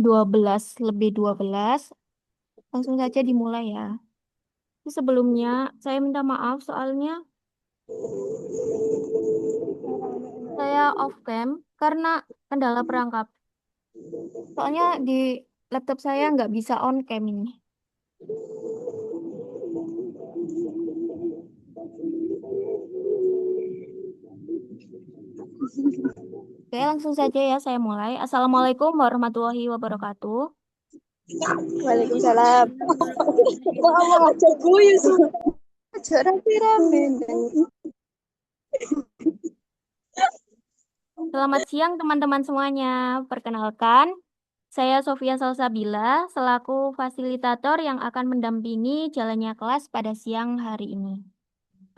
12 lebih 12. Langsung saja dimulai ya. Sebelumnya, saya minta maaf soalnya saya off cam karena kendala perangkap. Soalnya di laptop saya nggak bisa on cam ini. Oke, langsung saja ya saya mulai. Assalamualaikum warahmatullahi wabarakatuh. Waalaikumsalam. Kok awak aja guyu sih? Aja rame-rame. Selamat siang teman-teman semuanya. Perkenalkan, saya Sofia Salsabila selaku fasilitator yang akan mendampingi jalannya kelas pada siang hari ini.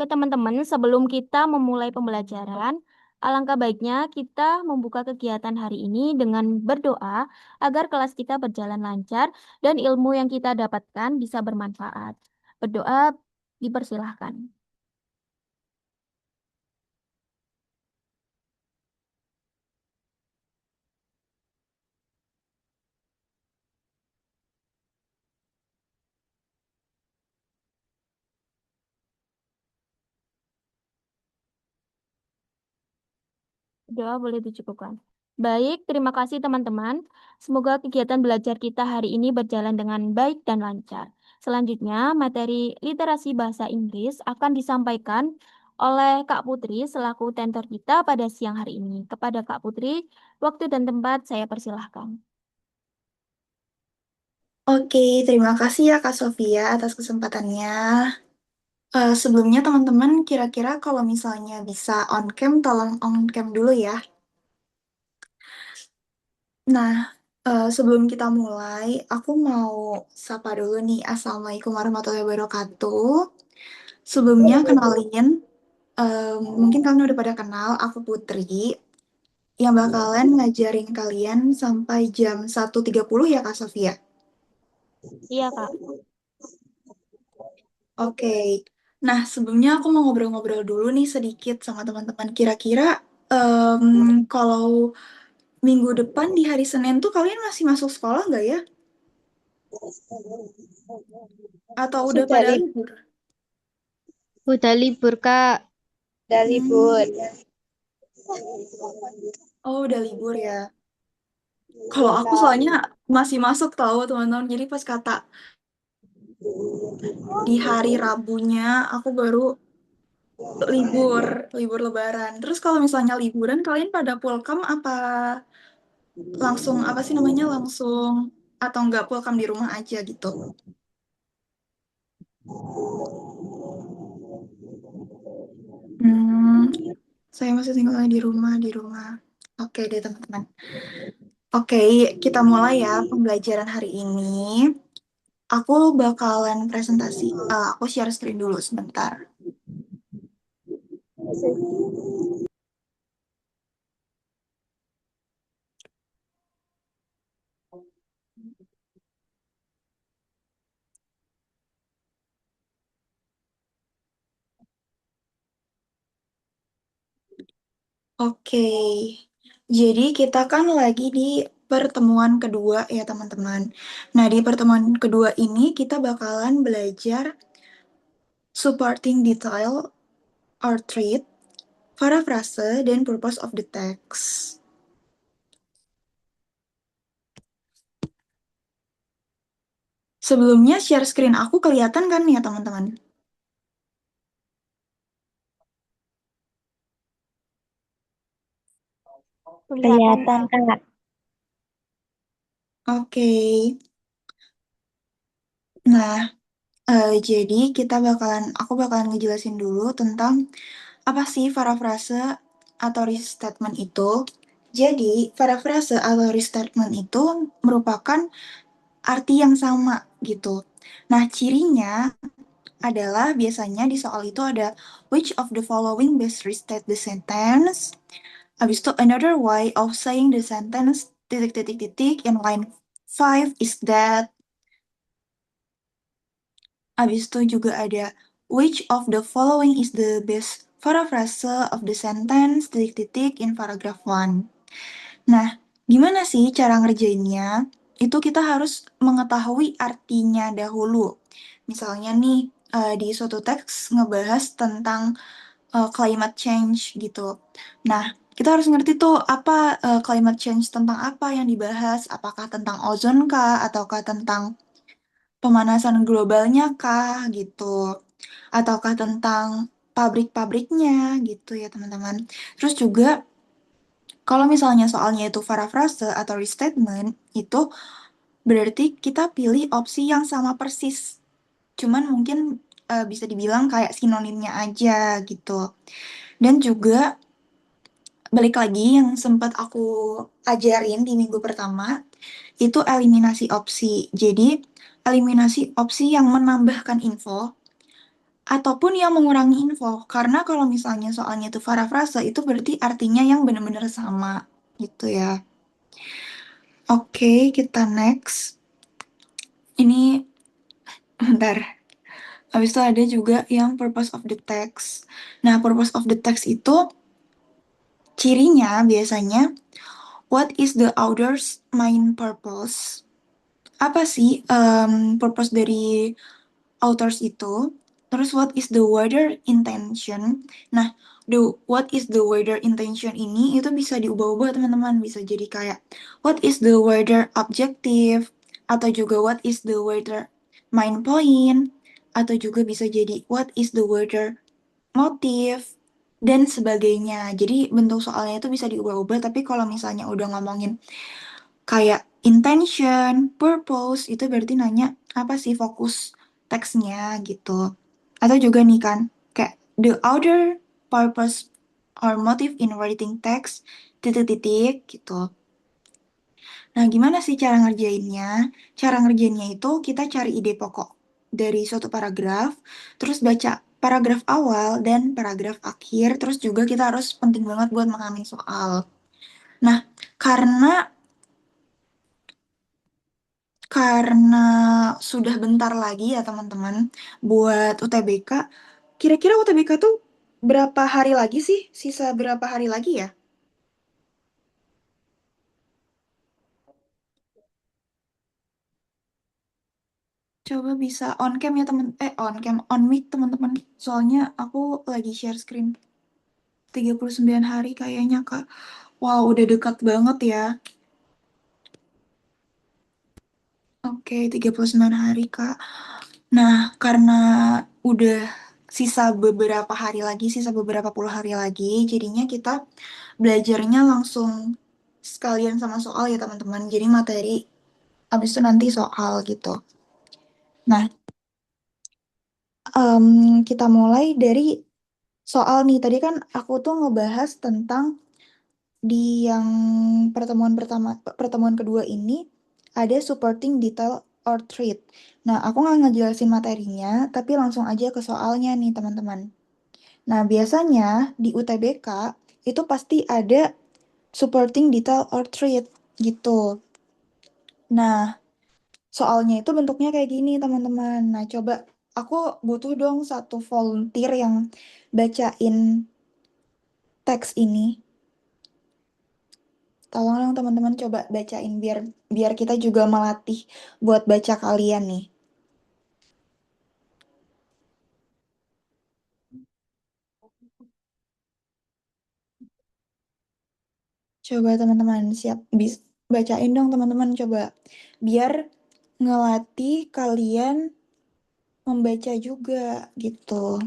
Ke teman-teman, sebelum kita memulai pembelajaran, alangkah baiknya kita membuka kegiatan hari ini dengan berdoa agar kelas kita berjalan lancar dan ilmu yang kita dapatkan bisa bermanfaat. Berdoa dipersilahkan. Doa boleh dicukupkan. Baik, terima kasih teman-teman. Semoga kegiatan belajar kita hari ini berjalan dengan baik dan lancar. Selanjutnya, materi literasi bahasa Inggris akan disampaikan oleh Kak Putri selaku tentor kita pada siang hari ini. Kepada Kak Putri, waktu dan tempat saya persilahkan. Oke, terima kasih ya Kak Sofia atas kesempatannya. Sebelumnya teman-teman, kira-kira kalau misalnya bisa on cam, tolong on cam dulu ya. Nah, sebelum kita mulai, aku mau sapa dulu nih. Assalamualaikum warahmatullahi wabarakatuh. Sebelumnya kenalin, mungkin kalian udah pada kenal, aku Putri, yang bakalan ngajarin kalian sampai jam 1.30 ya Kak Sofia. Iya, Kak. Oke, nah sebelumnya aku mau ngobrol-ngobrol dulu nih sedikit sama teman-teman. Kira-kira kalau minggu depan di hari Senin tuh kalian masih masuk sekolah nggak ya? Atau udah Sudah pada libur? udah libur, Kak. Udah libur. Oh, udah libur ya. Kalau aku soalnya masih masuk tahu teman-teman. Jadi pas kata di hari Rabunya aku baru libur, libur Lebaran. Terus kalau misalnya liburan kalian pada pulang apa langsung apa sih namanya langsung atau nggak pulang di rumah aja gitu. Hmm, saya masih tinggal di rumah. Oke deh teman-teman. Oke, kita mulai ya pembelajaran hari ini. Aku bakalan presentasi. Aku share screen dulu sebentar. Oke, jadi kita kan lagi di pertemuan kedua ya teman-teman. Nah, di pertemuan kedua ini kita bakalan belajar supporting detail or trait, paraphrase, dan purpose of the text. Sebelumnya share screen aku kelihatan kan ya teman-teman? Kelihatan, Kelihatan, Kak. Kak. Oke, nah jadi aku bakalan ngejelasin dulu tentang apa sih paraphrase atau restatement itu. Jadi, paraphrase atau restatement itu merupakan arti yang sama gitu. Nah, cirinya adalah biasanya di soal itu ada which of the following best restate the sentence. Habis itu another way of saying the sentence titik titik titik in line 5 is that. Habis itu juga ada which of the following is the best paraphrase of the sentence titik titik in paragraph 1. Nah, gimana sih cara ngerjainnya? itu kita harus mengetahui artinya dahulu. Misalnya nih, di suatu teks ngebahas tentang climate change gitu. Nah, kita harus ngerti tuh apa climate change tentang apa yang dibahas, apakah tentang ozon kah, ataukah tentang pemanasan globalnya kah gitu, ataukah tentang pabrik-pabriknya gitu ya teman-teman. Terus juga kalau misalnya soalnya itu parafrase atau restatement, itu berarti kita pilih opsi yang sama persis. Cuman mungkin bisa dibilang kayak sinonimnya aja gitu. Dan juga balik lagi yang sempat aku ajarin di minggu pertama, itu eliminasi opsi. Jadi, eliminasi opsi yang menambahkan info ataupun yang mengurangi info. Karena kalau misalnya soalnya itu parafrase, itu berarti artinya yang benar-benar sama gitu ya. Oke, kita next. Ini bentar. Habis itu ada juga yang purpose of the text. Nah, purpose of the text itu cirinya biasanya what is the author's main purpose? Apa sih purpose dari authors itu? Terus what is the wider intention? Nah, what is the wider intention ini itu bisa diubah-ubah teman-teman. Bisa jadi kayak what is the wider objective? Atau juga what is the wider main point? Atau juga bisa jadi what is the wider motif dan sebagainya. Jadi bentuk soalnya itu bisa diubah-ubah, tapi kalau misalnya udah ngomongin kayak intention, purpose, itu berarti nanya apa sih fokus teksnya gitu. Atau juga nih kan, kayak the other purpose or motive in writing text, titik-titik gitu. Nah, gimana sih cara ngerjainnya? Cara ngerjainnya itu kita cari ide pokok dari suatu paragraf, terus baca paragraf awal dan paragraf akhir, terus juga kita harus penting banget buat memahami soal. Nah, karena karena sudah bentar lagi ya teman-teman buat UTBK, kira-kira UTBK tuh berapa hari lagi sih? Sisa berapa hari lagi ya? Coba bisa on cam ya teman, on cam, on mic teman-teman. Soalnya aku lagi share screen. 39 hari kayaknya Kak. Wow, udah dekat banget ya. Oke, 39 hari Kak. Nah, karena udah sisa beberapa hari lagi, sisa beberapa puluh hari lagi, jadinya kita belajarnya langsung sekalian sama soal ya teman-teman. Jadi materi, habis itu nanti soal gitu. Nah, em, kita mulai dari soal nih. Tadi kan aku tuh ngebahas tentang di yang pertemuan pertama, pertemuan kedua ini ada supporting detail or trait. Nah, aku nggak ngejelasin materinya, tapi langsung aja ke soalnya nih teman-teman. Nah, biasanya di UTBK itu pasti ada supporting detail or trait gitu. Nah, soalnya itu bentuknya kayak gini teman-teman. Nah, coba aku butuh dong satu volunteer yang bacain teks ini. Tolong dong teman-teman coba bacain biar biar kita juga melatih buat baca kalian nih. Coba teman-teman siap bacain dong teman-teman coba biar ngelatih kalian membaca juga gitu.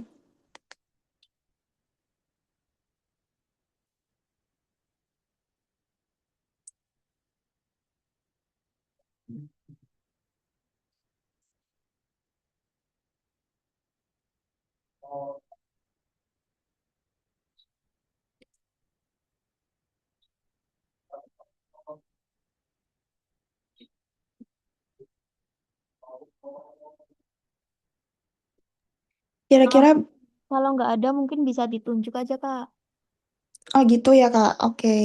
Kalau Kira-kira kalau nggak ada mungkin bisa ditunjuk aja Kak. oh gitu ya Kak. Oke,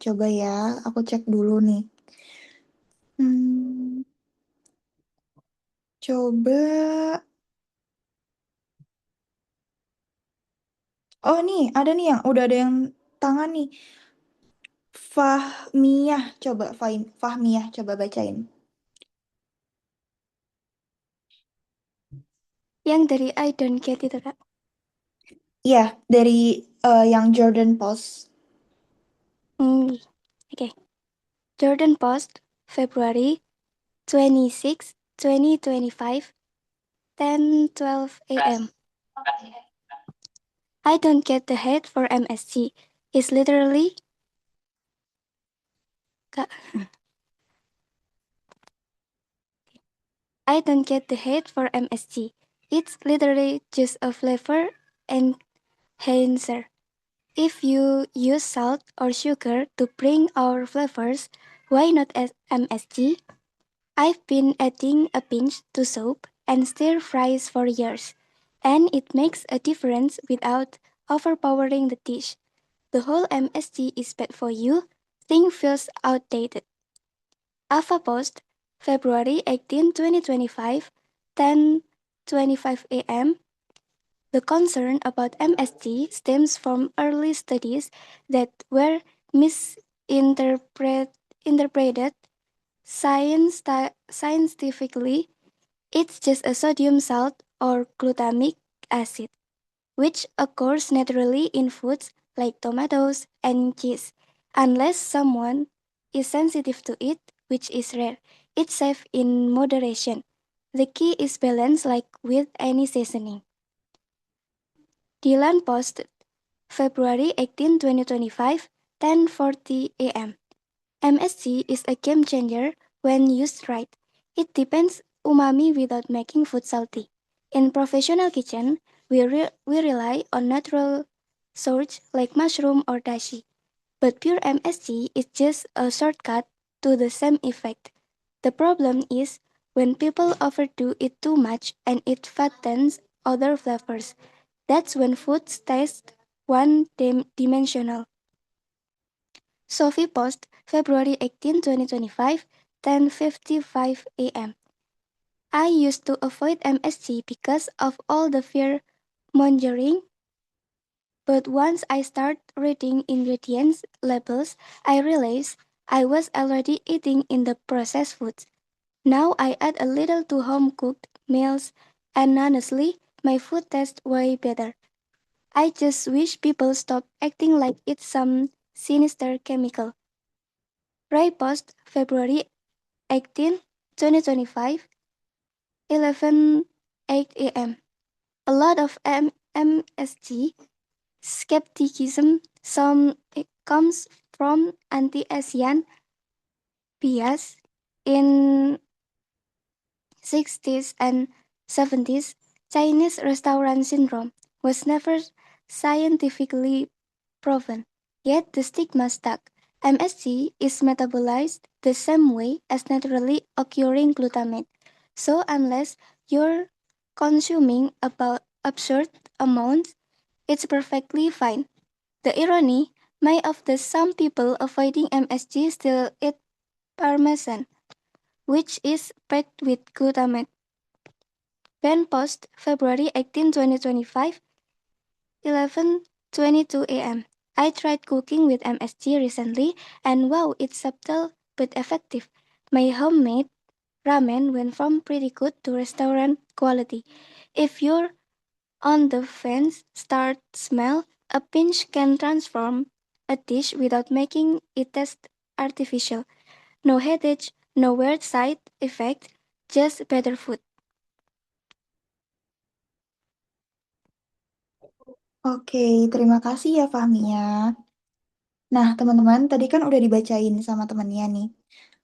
coba ya. Aku cek dulu nih. Hmm, coba. Oh nih, ada nih yang udah ada yang tangan nih. Fahmiyah, coba Fahmiyah, coba bacain. Yang dari I Don't Get itu, Kak. Iya, dari yang Jordan Post. Oke. Jordan Post, February 26, 2025, 10:12 a.m. I don't get the hate for MSG. It's literally I don't get the hate for MSG. It's literally just a flavor enhancer. If you use salt or sugar to bring our flavors, why not add MSG? I've been adding a pinch to soup and stir fries for years, and it makes a difference without overpowering the dish. The whole MSG is bad for you thing feels outdated. Ava Post, February 18, 2025, 10:25 a.m. The concern about MSG stems from early studies that were misinterpreted scientifically. It's just a sodium salt or glutamic acid, which occurs naturally in foods like tomatoes and cheese. Unless someone is sensitive to it, which is rare, it's safe in moderation. The key is balance like with any seasoning. Dylan posted February 18, 2025, 10:40 a.m. MSG is a game changer when used right. It depends umami without making food salty. In professional kitchen, we rely on natural source like mushroom or dashi. But pure MSG is just a shortcut to the same effect. The problem is when people overdo it too much and it fattens other flavors. That's when food tastes one-dimensional. Sophie Post, February 18, 2025, 10:55 a.m. I used to avoid MSG because of all the fear mongering, but once I started reading ingredients labels, I realized I was already eating in the processed foods. Now I add a little to home cooked meals, and honestly, my food tastes way better. I just wish people stop acting like it's some sinister chemical. Ray Post, February 18, 2025, 11:08 a.m. A lot of MSG skepticism comes from anti-Asian bias. In 60s and 70s, Chinese restaurant syndrome was never scientifically proven, yet the stigma stuck. MSG is metabolized the same way as naturally occurring glutamate. So unless you're consuming about absurd amounts, it's perfectly fine. The irony, many of the some people avoiding MSG still eat parmesan, which is packed with glutamate. Ben Post, February 18, 2025, 11:22 a.m. I tried cooking with MSG recently and wow, it's subtle but effective. My homemade ramen went from pretty good to restaurant quality. If you're on the fence, start smell, a pinch can transform a dish without making it taste artificial. No headache, no weird side effect, just better food. Oke, terima kasih ya Fahmia. Nah, teman-teman, tadi kan udah dibacain sama temennya nih.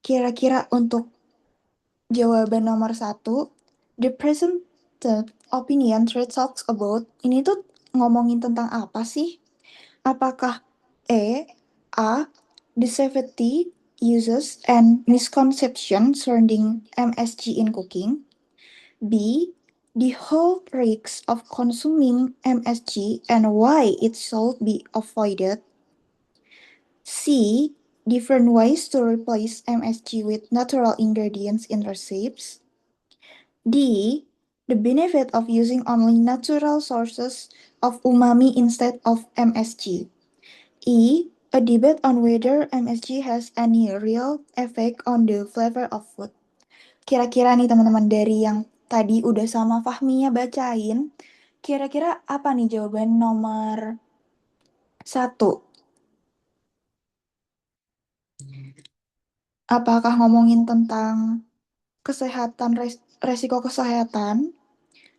Kira-kira untuk jawaban nomor 1, the presented opinion trade talks about, ini tuh ngomongin tentang apa sih? Apakah A. The safety, uses, and misconception surrounding MSG in cooking. B. The whole risks of consuming MSG and why it should be avoided. C. Different ways to replace MSG with natural ingredients in recipes. D. The benefit of using only natural sources of umami instead of MSG. E. A debate on whether MSG has any real effect on the flavor of food. Kira-kira nih teman-teman dari yang tadi udah sama Fahminya bacain, kira-kira apa nih jawaban nomor satu? Apakah ngomongin tentang kesehatan, resiko kesehatan,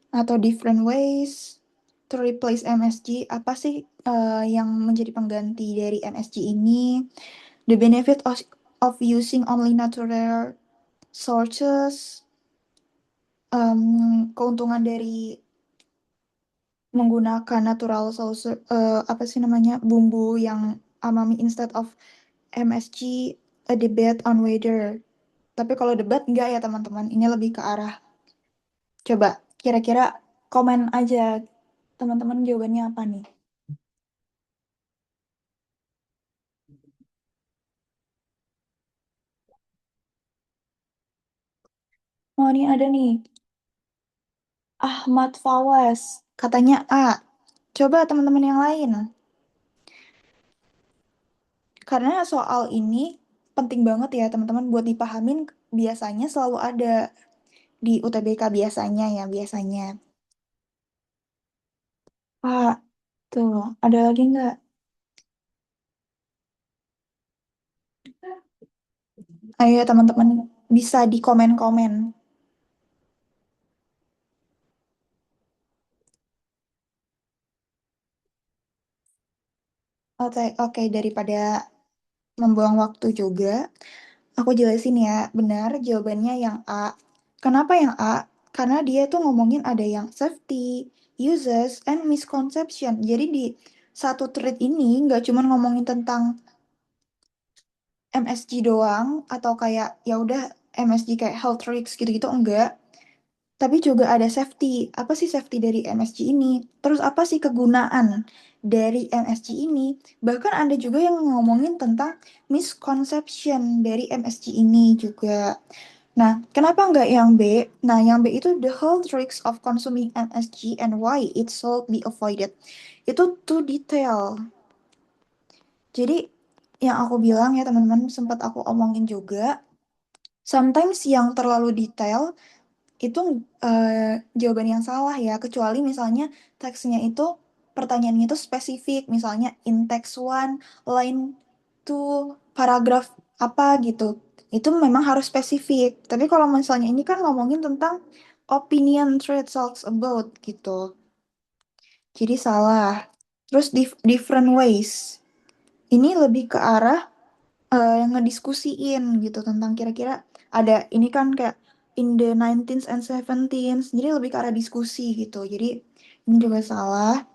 atau different ways to replace MSG? Apa sih yang menjadi pengganti dari MSG ini? The benefit of using only natural sources, keuntungan dari menggunakan natural sauce, apa sih namanya, bumbu yang amami instead of MSG, a debate on whether. Tapi kalau debat enggak ya teman-teman, ini lebih ke arah. Coba kira-kira komen aja teman-teman jawabannya apa nih? Oh ini ada nih, Ahmad Fawaz, katanya A. Coba teman-teman yang lain. Karena soal ini penting banget ya teman-teman buat dipahamin, biasanya selalu ada di UTBK biasanya ya, biasanya. Pak, tuh, ada lagi nggak? Ayo teman-teman, bisa di komen-komen. Oke, oke, daripada membuang waktu juga, aku jelasin ya, benar jawabannya yang A. Kenapa yang A? Karena dia tuh ngomongin ada yang safety, uses, and misconception. Jadi di satu thread ini nggak cuma ngomongin tentang MSG doang atau kayak ya udah MSG kayak health risks gitu-gitu enggak. Tapi juga ada safety. Apa sih safety dari MSG ini? Terus apa sih kegunaan dari MSG ini? Bahkan ada juga yang ngomongin tentang misconception dari MSG ini juga. Nah, kenapa nggak yang B? Nah, yang B itu the health risks of consuming MSG and why it should be avoided. Itu too detail. Jadi, yang aku bilang ya teman-teman, sempat aku omongin juga, sometimes yang terlalu detail itu jawaban yang salah ya, kecuali misalnya teksnya itu pertanyaannya itu spesifik, misalnya in text one, line two, paragraf apa gitu. Itu memang harus spesifik. Tapi kalau misalnya ini kan ngomongin tentang opinion thread talks about gitu. Jadi salah. Terus different ways. Ini lebih ke arah ngediskusiin gitu tentang kira-kira ada ini kan kayak in the 19th and 17th, jadi lebih ke arah diskusi gitu. Jadi ini juga salah.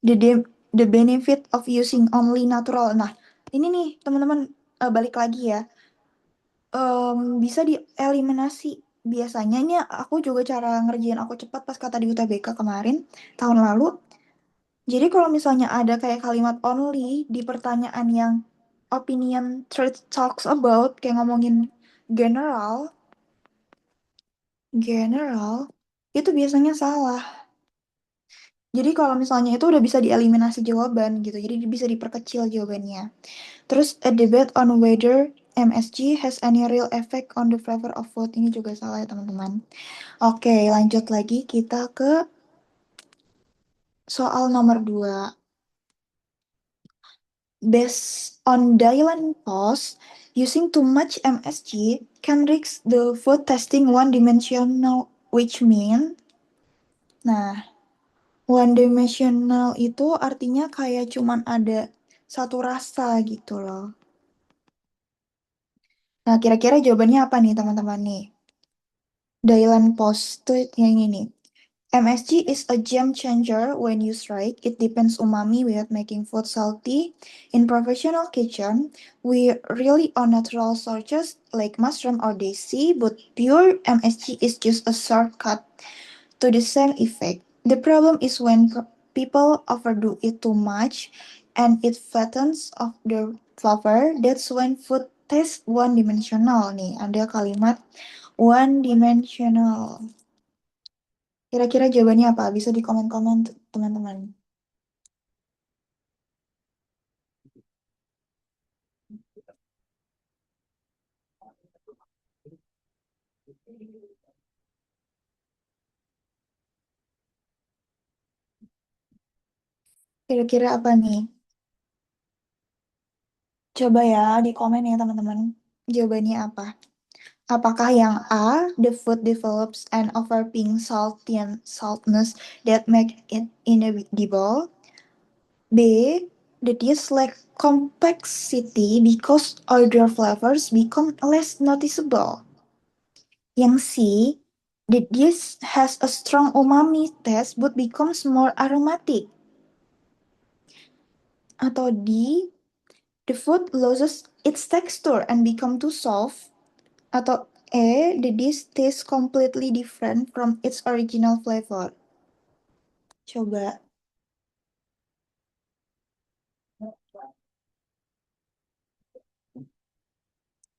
The benefit of using only natural. Nah, ini nih teman-teman, balik lagi ya. Bisa dieliminasi. Biasanya ini aku juga cara ngerjain aku cepat pas kata di UTBK kemarin tahun lalu. Jadi kalau misalnya ada kayak kalimat only di pertanyaan yang opinion truth talks about kayak ngomongin general, general itu biasanya salah. Jadi kalau misalnya itu udah bisa dieliminasi jawaban gitu. Jadi bisa diperkecil jawabannya. Terus a debate on whether MSG has any real effect on the flavor of food. Ini juga salah ya teman-teman. Oke, lanjut lagi kita ke soal nomor 2. Based on Dylan Post, using too much MSG can risk the food tasting one-dimensional, which mean, nah, one-dimensional itu artinya kayak cuman ada satu rasa gitu loh. Nah, kira-kira jawabannya apa nih teman-teman nih? Dylan Post tuh yang ini. MSG is a game changer when used right. It depends umami without making food salty. In professional kitchen, we really on natural sources like mushroom or daisy, but pure MSG is just a shortcut to the same effect. The problem is when people overdo it too much and it fattens of the flavor. That's when food tastes one-dimensional nih. Ada kalimat one-dimensional. Kira-kira jawabannya apa? Bisa di komen-komen teman-teman. Kira-kira apa nih? Coba ya di komen ya teman-teman. Jawabannya apa? Apakah yang A, the food develops an overbearing salty and saltness that make it inedible? B, the dish lack complexity because other flavors become less noticeable. Yang C, the dish has a strong umami taste but becomes more aromatic. Atau D, the food loses its texture and become too soft. Atau E, the dish tastes completely different from its original flavor. Coba.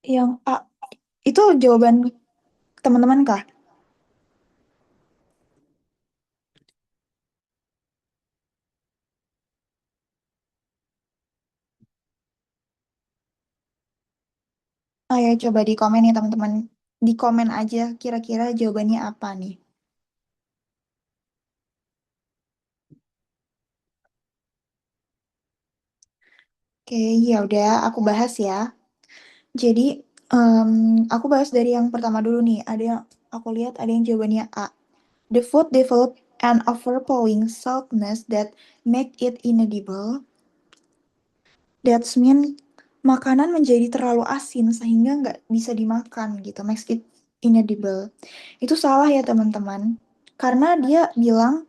Yang A, itu jawaban teman-teman kah? Ayo coba di komen ya teman-teman. Di komen aja kira-kira jawabannya apa nih. Oke, ya udah aku bahas ya. Jadi aku bahas dari yang pertama dulu nih. Ada yang aku lihat ada yang jawabannya A. The food develop an overpowering saltness that make it inedible. That's mean makanan menjadi terlalu asin sehingga nggak bisa dimakan gitu. Makes it inedible. Itu salah ya teman-teman. Karena dia bilang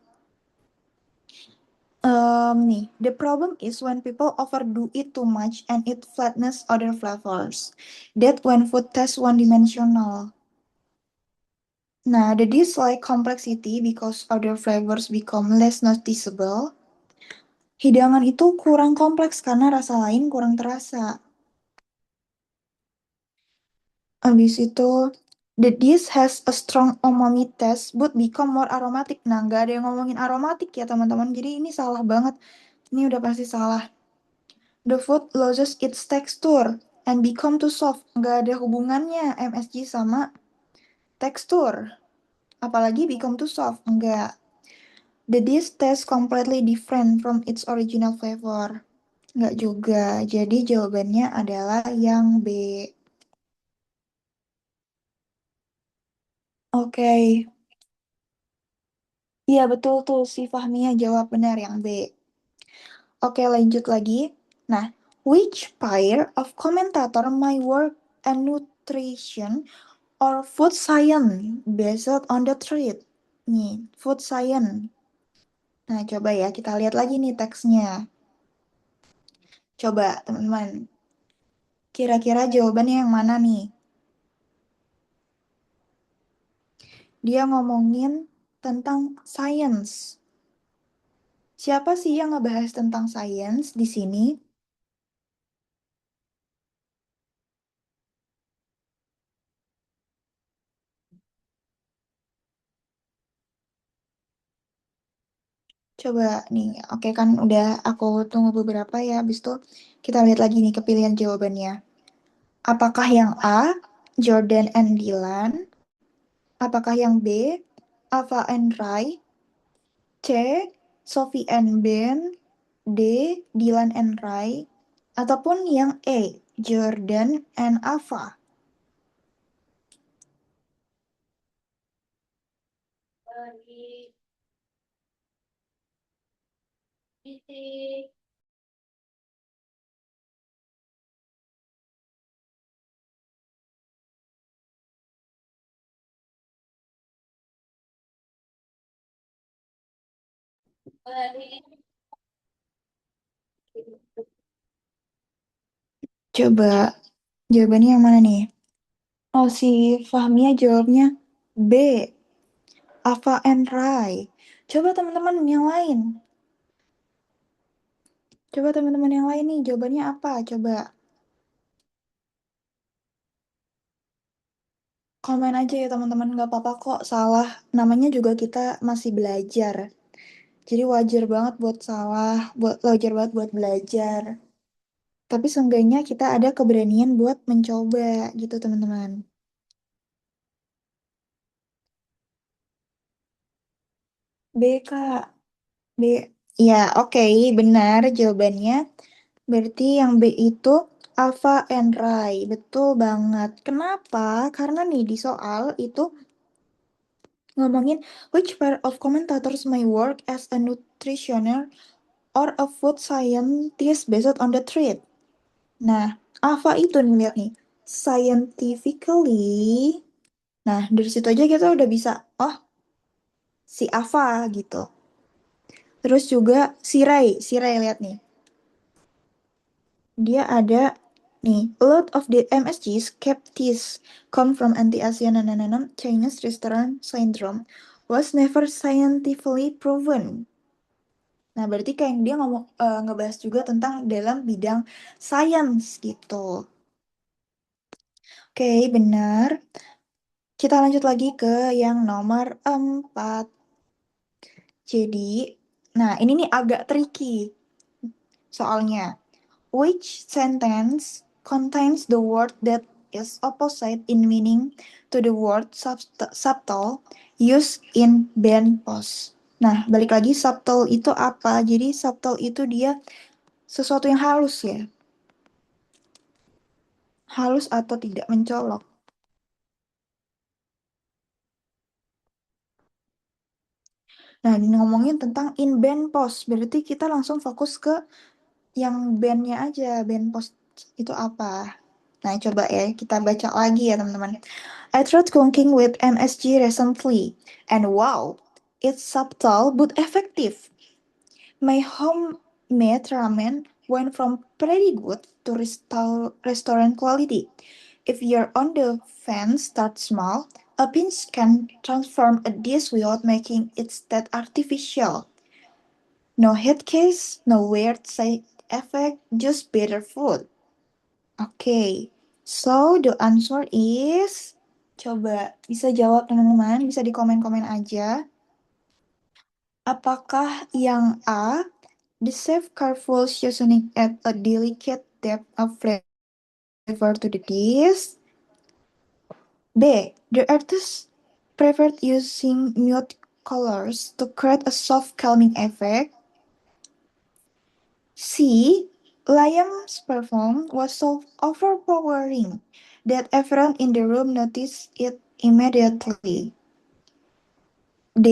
nih, the problem is when people overdo it too much and it flattens other flavors. That when food tastes one-dimensional. Nah, the dislike complexity because other flavors become less noticeable. Hidangan itu kurang kompleks karena rasa lain kurang terasa. Habis itu, the dish has a strong umami taste but become more aromatic. Nah, nggak ada yang ngomongin aromatik ya teman-teman. Jadi ini salah banget. Ini udah pasti salah. The food loses its texture and become too soft. Nggak ada hubungannya MSG sama tekstur. Apalagi become too soft. Nggak. The dish tastes completely different from its original flavor. Nggak juga. Jadi jawabannya adalah yang B. Oke. Iya betul tuh si Fahmia jawab benar yang B. Oke lanjut lagi. Nah, which pair of commentator my work and nutrition or food science based on the thread? Nih, food science. Nah, coba ya kita lihat lagi nih teksnya. Coba teman-teman, kira-kira jawabannya yang mana nih? Dia ngomongin tentang science. Siapa sih yang ngebahas tentang science di sini? Coba nih, oke kan udah aku tunggu beberapa ya, habis itu kita lihat lagi nih kepilihan jawabannya. Apakah yang A, Jordan and Dylan? Apakah yang B, Ava and Rai? C, Sophie and Ben? D, Dylan and Rai? Ataupun yang E, Jordan and Ava? Coba jawabannya yang mana nih? Oh, si Fahmia jawabnya B, Ava and Rai. Coba teman-teman yang lain. Coba teman-teman yang lain nih, jawabannya apa? Coba komen aja ya teman-teman, nggak apa-apa kok salah. Namanya juga kita masih belajar. Jadi wajar banget buat salah, wajar banget buat belajar. Tapi seenggaknya kita ada keberanian buat mencoba gitu teman-teman. B Kak, B. Ya, oke, benar jawabannya. Berarti yang B itu Alpha and Rai. Betul banget. Kenapa? Karena nih di soal itu ngomongin which pair of commentators may work as a nutritioner or a food scientist based on the thread. Nah, Alpha itu nih lihat nih. Scientifically. Nah, dari situ aja kita udah bisa, oh, si Alpha gitu. Terus juga si Ray lihat nih. Dia ada nih, a lot of the MSG skeptics come from anti-Asian Chinese restaurant syndrome was never scientifically proven. Nah, berarti kayak dia ngomong ngebahas juga tentang dalam bidang sains gitu. Oke, benar. Kita lanjut lagi ke yang nomor 4. Jadi, nah ini nih agak tricky soalnya. Which sentence contains the word that is opposite in meaning to the word subtle used in band pose? Nah, balik lagi subtle itu apa? Jadi subtle itu dia sesuatu yang halus ya. Halus atau tidak mencolok. Nah, ini ngomongin tentang in band pose. Berarti kita langsung fokus ke yang bandnya aja. Band pose itu apa? Nah, coba ya kita baca lagi ya teman-teman. I tried cooking with MSG recently, and wow, it's subtle but effective. My homemade ramen went from pretty good to restaurant quality. If you're on the fence, start small. A pinch can transform a dish without making it that artificial. No head case, no weird side effect, just better food. Okay, so the answer is, coba bisa jawab teman-teman, bisa di komen-komen aja. Apakah yang A, the chef careful seasoning at a delicate depth of flavor to the dish? B, the artist preferred using mute colors to create a soft calming effect? C, Liam's performance was so overpowering that everyone in the room noticed it immediately. D,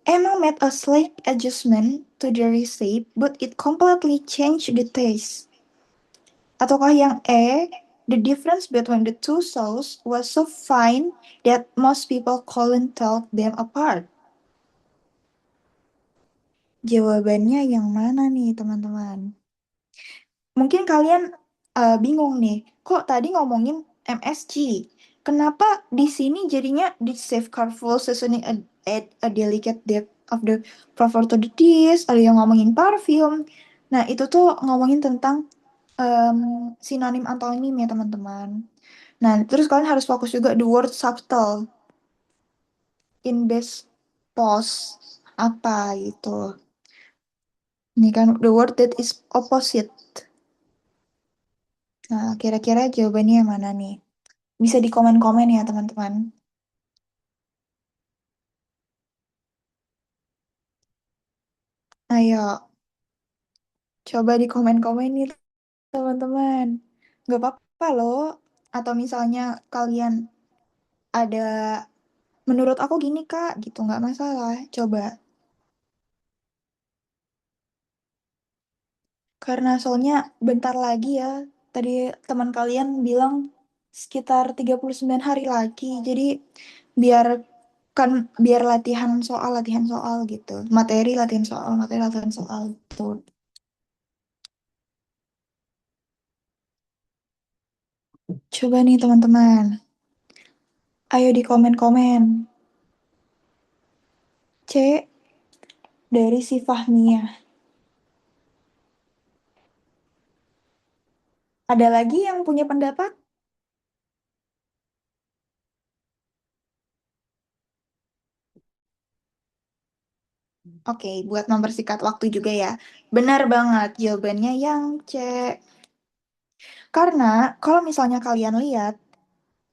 Emma made a slight adjustment to the recipe, but it completely changed the taste. Ataukah yang E, the difference between the two sauces was so fine that most people couldn't tell them apart. Jawabannya yang mana nih, teman-teman? Mungkin kalian bingung nih, kok tadi ngomongin MSG? Kenapa di sini jadinya di safeguard full seasoning at a delicate depth of the flavor to the dish, ada yang ngomongin parfum. Nah, itu tuh ngomongin tentang em, sinonim antonim ya, teman-teman. Nah, terus kalian harus fokus juga the word subtle in best pose apa gitu. Ini kan the word that is opposite. Nah, kira-kira jawabannya yang mana nih? Bisa di komen-komen ya, teman-teman. Ayo, coba di komen-komen nih, teman-teman. Nggak apa-apa loh. Atau misalnya kalian ada, menurut aku gini, Kak, gitu. Nggak masalah. Coba. Karena soalnya bentar lagi ya. Tadi teman kalian bilang sekitar 39 hari lagi. Jadi biar kan biar latihan soal gitu. Materi latihan soal gitu. Coba nih teman-teman. Ayo di komen-komen. C dari si Fahmia. Ada lagi yang punya pendapat? Oke, buat mempersingkat waktu juga ya. Benar banget, jawabannya yang C. Karena kalau misalnya kalian lihat,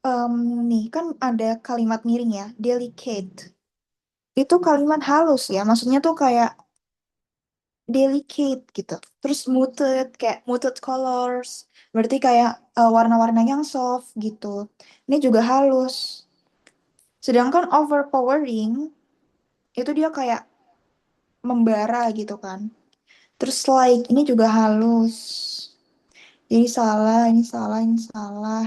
em, nih kan ada kalimat miring ya, delicate. Itu kalimat halus ya, maksudnya tuh kayak delicate gitu. Terus muted, kayak muted colors. Berarti kayak warna-warna yang soft gitu. Ini juga halus. Sedangkan overpowering itu dia kayak membara gitu kan. Terus like ini juga halus. Jadi salah, ini salah, ini salah.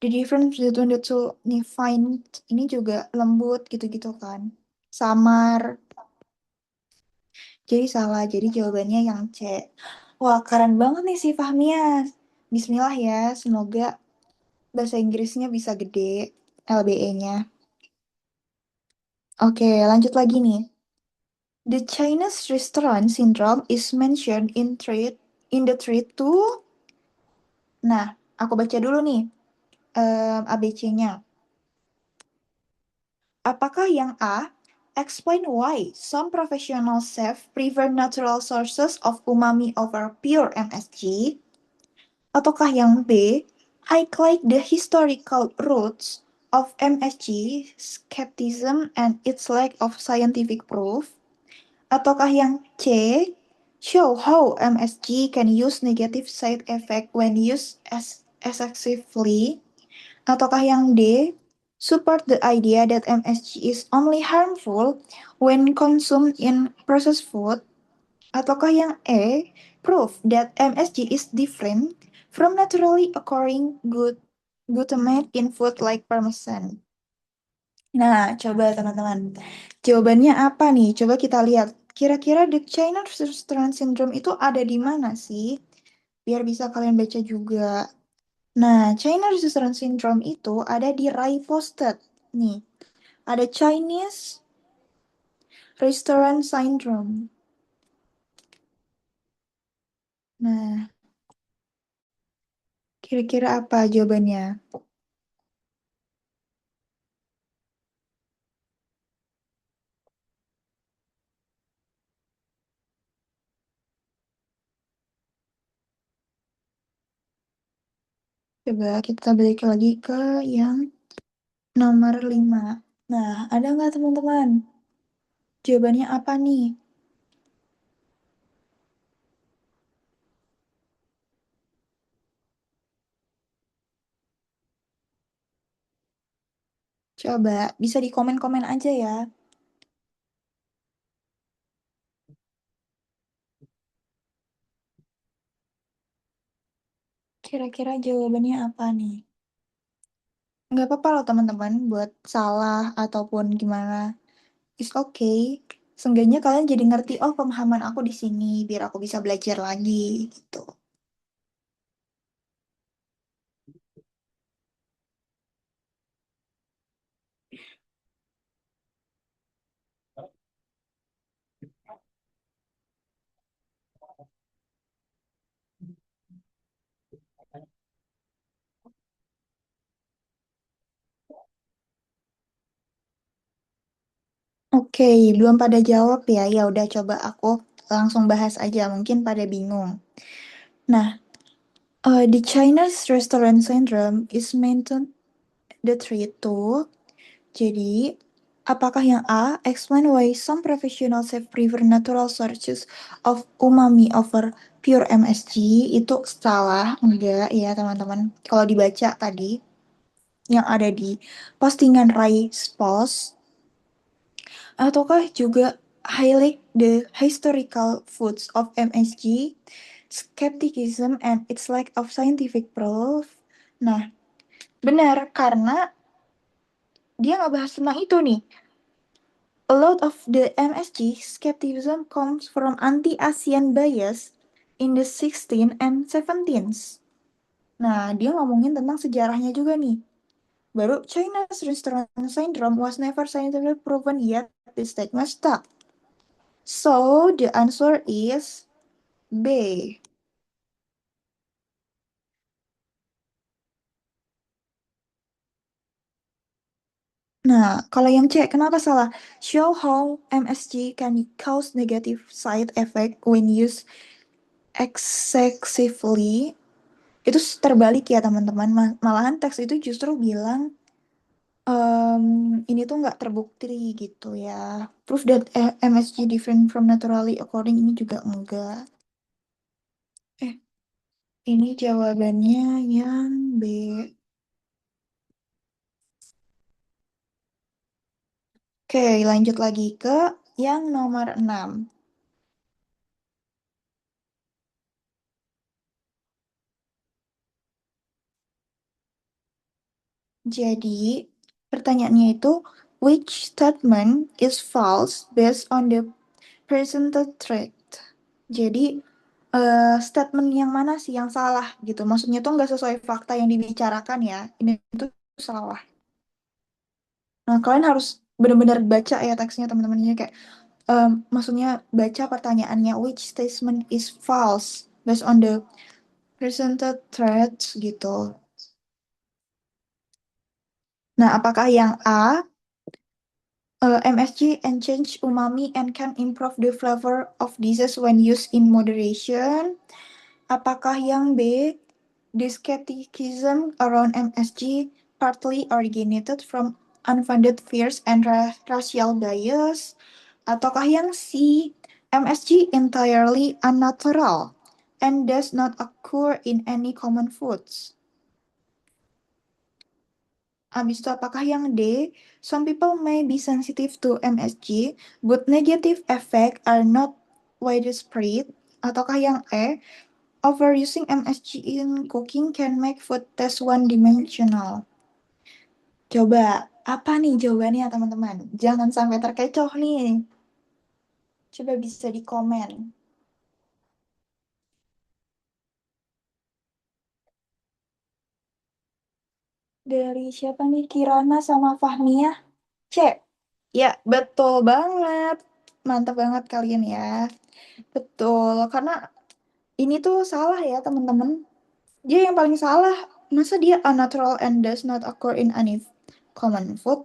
The difference between the two nih fine ini juga lembut gitu-gitu kan. Samar. Jadi salah. Jadi jawabannya yang C. Wah, keren banget nih si Fahmia. Bismillah ya, semoga bahasa Inggrisnya bisa gede LBE-nya. Oke, lanjut lagi nih. The Chinese restaurant syndrome is mentioned in the thread to. Nah, aku baca dulu nih ABC-nya. Apakah yang A? Explain why some professional chefs prefer natural sources of umami over pure MSG. Ataukah yang B? Highlight the historical roots of MSG, skepticism, and its lack of scientific proof. Ataukah yang C? Show how MSG can use negative side effect when used as excessively. Ataukah yang D? Support the idea that MSG is only harmful when consumed in processed food. Ataukah yang E? Prove that MSG is different from naturally occurring glutamate in food like parmesan. Nah, coba teman-teman. Jawabannya apa nih? Coba kita lihat. Kira-kira the China Restaurant Syndrome itu ada di mana sih? Biar bisa kalian baca juga. Nah, China Restaurant Syndrome itu ada di Rai Posted. Nih, ada Chinese Restaurant Syndrome. Nah, kira-kira apa jawabannya? Coba kita balik lagi ke yang nomor 5. Nah, ada nggak teman-teman? Jawabannya apa nih? Coba, bisa di komen-komen aja ya. Kira-kira jawabannya apa nih? Nggak apa-apa loh teman-teman buat salah ataupun gimana. It's okay. Seenggaknya kalian jadi ngerti, oh pemahaman aku di sini, biar aku bisa belajar lagi gitu. Oke, belum pada jawab ya. Ya udah coba aku langsung bahas aja, mungkin pada bingung. Nah, the Chinese restaurant syndrome is mentioned the three too. Jadi, apakah yang A, explain why some professionals have prefer natural sources of umami over pure MSG? Itu salah, enggak ya teman-teman. Kalau dibaca tadi, yang ada di postingan Rice Post, ataukah juga highlight the historical foods of MSG, skepticism, and its lack of scientific proof? Nah, benar, karena dia nggak bahas tentang itu nih. A lot of the MSG skepticism comes from anti-Asian bias in the 16th and 17th. Nah, dia ngomongin tentang sejarahnya juga nih. Baru China's restaurant syndrome was never scientifically proven yet the statement stuck. So, the answer is B. Nah, kalau yang C, kenapa salah? Show how MSG can cause negative side effect when used excessively. Itu terbalik ya teman-teman. Malahan teks itu justru bilang em, ini tuh nggak terbukti gitu ya. Proof that MSG different from naturally occurring ini juga enggak. Eh, ini jawabannya yang B. Oke, lanjut lagi ke yang nomor 6. Jadi, pertanyaannya itu, which statement is false based on the presented threat? Jadi, statement yang mana sih yang salah gitu? Maksudnya tuh nggak sesuai fakta yang dibicarakan ya. Ini tuh salah. Nah, kalian harus benar-benar baca ya teksnya teman-temannya kayak, maksudnya baca pertanyaannya, which statement is false based on the presented threats gitu. Nah, apakah yang A, MSG enhance umami and can improve the flavor of dishes when used in moderation? Apakah yang B, the skepticism around MSG partly originated from unfounded fears and racial bias? Ataukah yang C, MSG entirely unnatural and does not occur in any common foods? Habis itu apakah yang D, some people may be sensitive to MSG, but negative effect are not widespread? Ataukah yang E, overusing MSG in cooking can make food taste one-dimensional? Coba, apa nih jawabannya teman-teman? Jangan sampai terkecoh nih. Coba bisa di komen. Dari siapa nih? Kirana sama Fahmia? Cek. Ya, betul banget. Mantap banget kalian ya. Betul, karena ini tuh salah ya teman-teman. Dia yang paling salah. Masa dia unnatural and does not occur in any common food?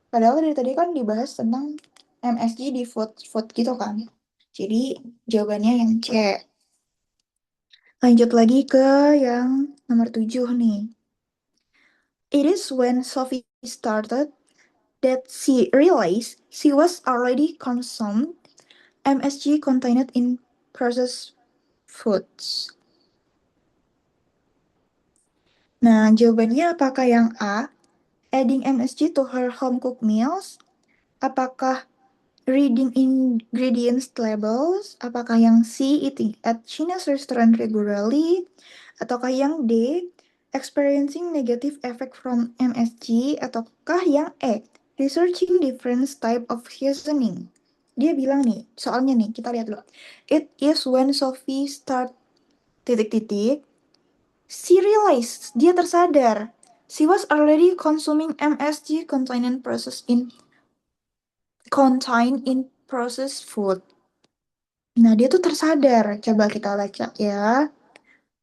Padahal dari tadi kan dibahas tentang MSG di food food gitu kan. Jadi jawabannya yang C. Lanjut lagi ke yang nomor 7 nih. It is when Sophie started that she realized she was already consumed MSG contained in processed foods. Nah, jawabannya apakah yang A, adding MSG to her home cooked meals? Apakah reading ingredients labels? Apakah yang C, eating at Chinese restaurant regularly? Ataukah yang D, experiencing negative effect from MSG? Ataukah yang E, researching different type of seasoning? Dia bilang nih, soalnya nih, kita lihat dulu. It is when Sophie start titik-titik, she realized, dia tersadar, she was already consuming MSG contained in processed food. Nah, dia tuh tersadar. Coba kita baca ya.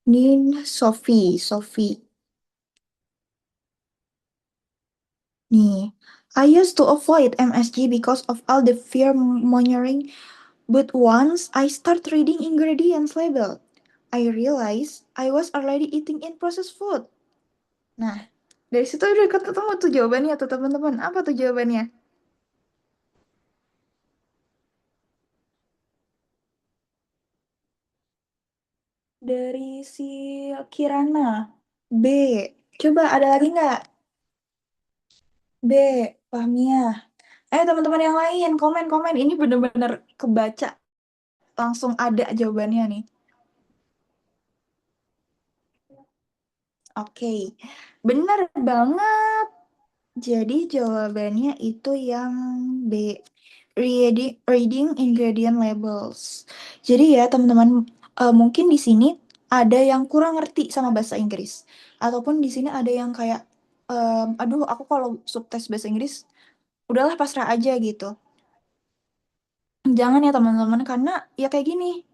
Nin Sophie. Nih, I used to avoid MSG because of all the fear-mongering, but once I start reading ingredients label, I realized I was already eating in processed food. Nah, dari situ udah ketemu tuh jawabannya tuh teman-teman. Apa tuh jawabannya? Dari si Kirana. B. Coba ada lagi nggak? B. Fahmia. Ayo teman-teman yang lain, komen-komen. Ini bener-bener kebaca. Langsung ada jawabannya nih. Oke, bener banget. Jadi jawabannya itu yang B. Reading ingredient labels. Jadi ya teman-teman, mungkin di sini ada yang kurang ngerti sama bahasa Inggris. Ataupun di sini ada yang kayak, aduh aku kalau subtes bahasa Inggris, udahlah pasrah aja gitu. Jangan ya teman-teman, karena ya kayak gini.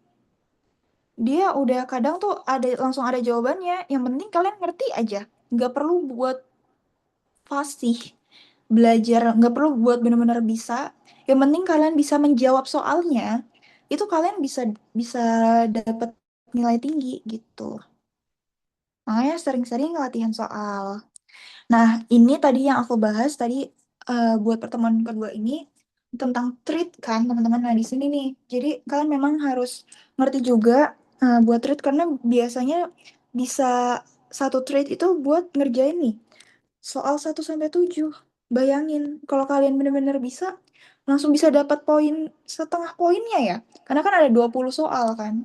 Dia udah kadang tuh langsung ada jawabannya. Yang penting kalian ngerti aja. Nggak perlu buat fasih belajar, nggak perlu buat benar-benar bisa. Yang penting kalian bisa menjawab soalnya, itu kalian bisa bisa dapat nilai tinggi gitu. Makanya sering-sering latihan soal. Nah, ini tadi yang aku bahas tadi buat pertemuan kedua ini tentang treat kan teman-teman. Nah, di sini nih. Jadi kalian memang harus ngerti juga buat treat karena biasanya bisa satu treat itu buat ngerjain nih soal 1 sampai 7. Bayangin kalau kalian benar-benar bisa langsung bisa dapat poin setengah poinnya ya. Karena kan ada 20 soal kan.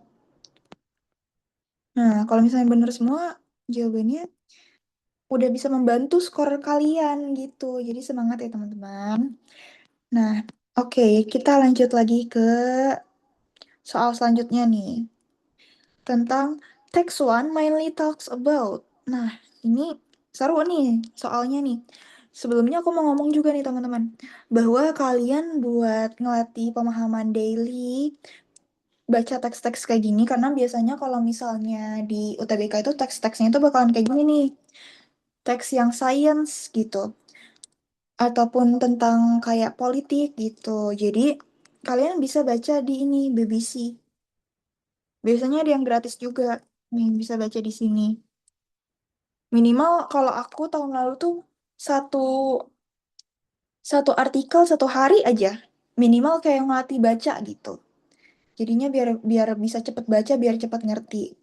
Nah, kalau misalnya benar semua jawabannya udah bisa membantu skor kalian gitu. Jadi semangat ya teman-teman. Nah, oke, kita lanjut lagi ke soal selanjutnya nih. Tentang text one mainly talks about. Nah, ini seru nih soalnya nih. Sebelumnya aku mau ngomong juga nih teman-teman. Bahwa kalian buat ngelatih pemahaman daily baca teks-teks kayak gini. Karena biasanya kalau misalnya di UTBK itu teks-teksnya itu bakalan kayak gini nih. Teks yang science gitu. Ataupun tentang kayak politik gitu. Jadi kalian bisa baca di ini BBC. Biasanya ada yang gratis juga nih bisa baca di sini. Minimal kalau aku tahun lalu tuh satu satu artikel 1 hari aja. Minimal kayak ngelatih baca gitu. Jadinya biar biar bisa cepet baca, biar cepet ngerti.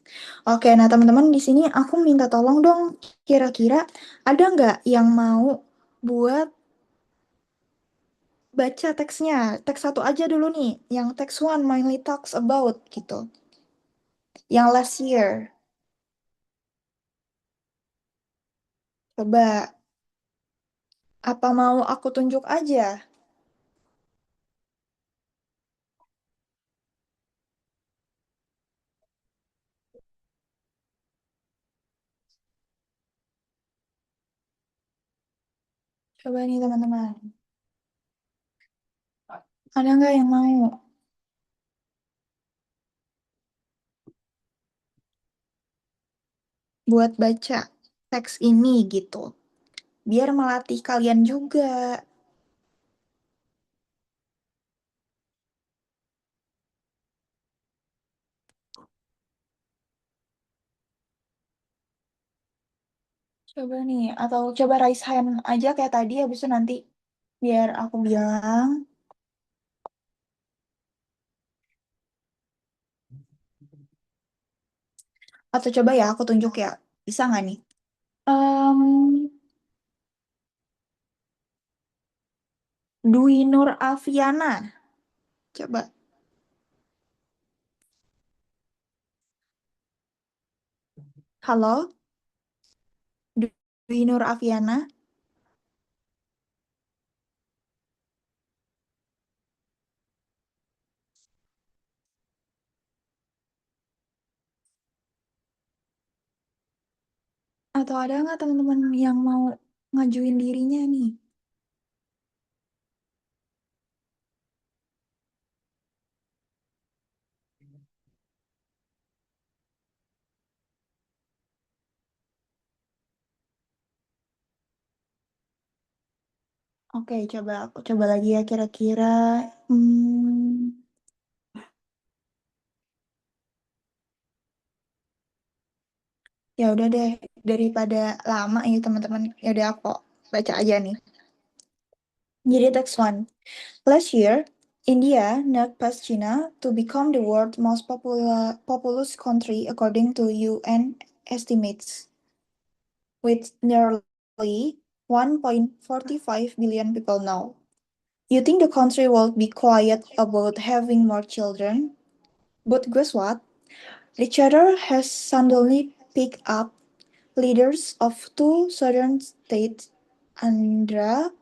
Oke, nah teman-teman di sini aku minta tolong dong. Kira-kira ada nggak yang mau buat baca teksnya, teks satu aja dulu nih, yang teks one mainly talks about gitu, yang last year. Coba, apa mau aku tunjuk aja? Coba nih teman-teman, ada nggak yang mau buat baca teks ini gitu, biar melatih kalian juga. Coba nih, atau coba raise hand aja kayak tadi, habis itu nanti biar aku bilang, atau coba ya aku tunjuk ya, bisa nggak nih? Em, Dwi Nur Alfiana, coba. Halo, Dwi Nur Afiana, atau ada nggak teman-teman yang mau ngajuin dirinya nih? Oke, coba aku coba lagi ya kira-kira. Hmm, ya udah deh, daripada lama ya teman-teman. Ya udah aku baca aja nih. Jadi text one. Last year, India knocked past China to become the world's most populous country according to UN estimates, with nearly 1.45 billion people now. You think the country will be quiet about having more children? But guess what? The chatter has suddenly picked up. Leaders of two southern states, Andhra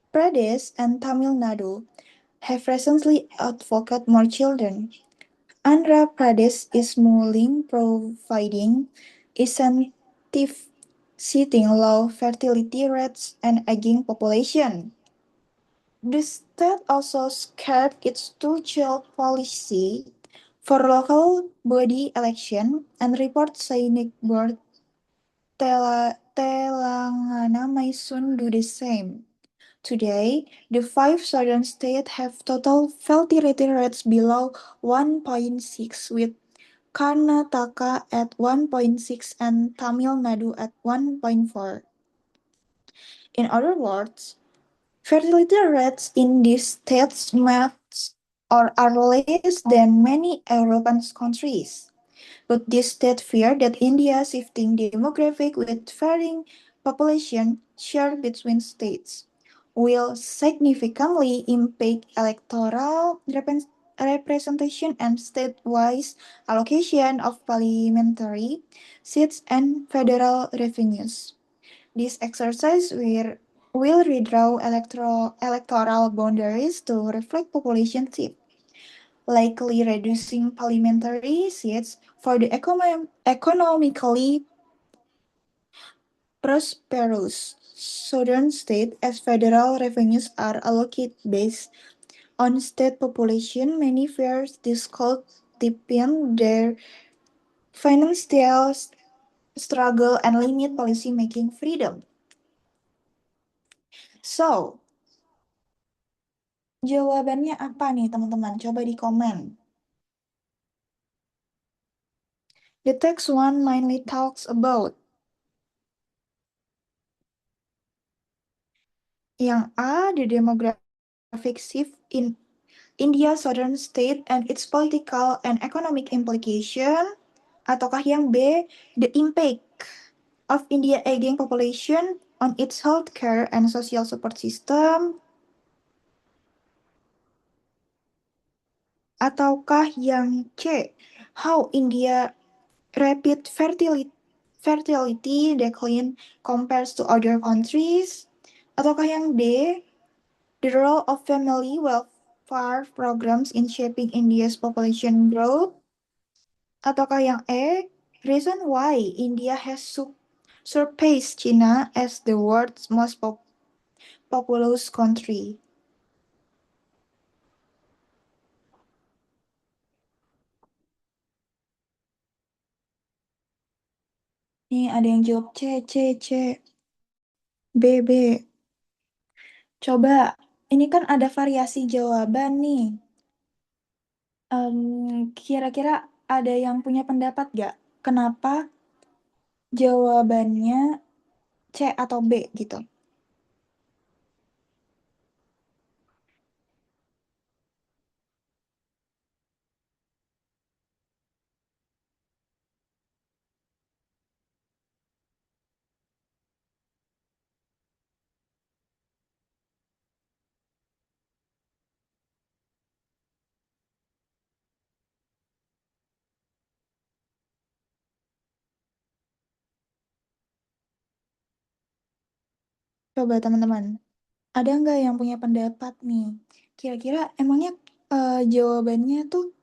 Pradesh and Tamil Nadu, have recently advocated more children. Andhra Pradesh is mulling providing incentive citing low fertility rates and aging population. The state also scrapped its two-child policy for local body election and reports saying board Telangana may soon do the same. Today, the five southern states have total fertility rates below 1.6, with Karnataka at 1.6 and Tamil Nadu at 1.4. In other words, fertility rates in these states match or are less than many European countries. But this state fear that India's shifting demographic with varying population share between states will significantly impact electoral representation and state-wise allocation of parliamentary seats and federal revenues. This exercise will redraw electoral boundaries to reflect population shift, likely reducing parliamentary seats for the economically prosperous southern state as federal revenues are allocated based on state population. Many fears this could deepen their financial struggle and limit policy-making freedom. So, jawabannya apa nih teman-teman? Coba di komen. The text one mainly talks about yang A, the demographic shift in India southern state and its political and economic implication, ataukah yang B, the impact of India aging population on its healthcare and social support system, ataukah yang C, how India rapid fertility decline compares to other countries, ataukah yang D, the role of family welfare programs in shaping India's population growth, ataukah yang E, reason why India has surpassed China as the world's most populous country. Nih ada yang jawab C, C, C, B, B. Coba, ini kan ada variasi jawaban nih. Kira-kira ada yang punya pendapat gak? Kenapa jawabannya C atau B gitu? Coba teman-teman, ada nggak yang punya pendapat nih? Kira-kira emangnya jawabannya tuh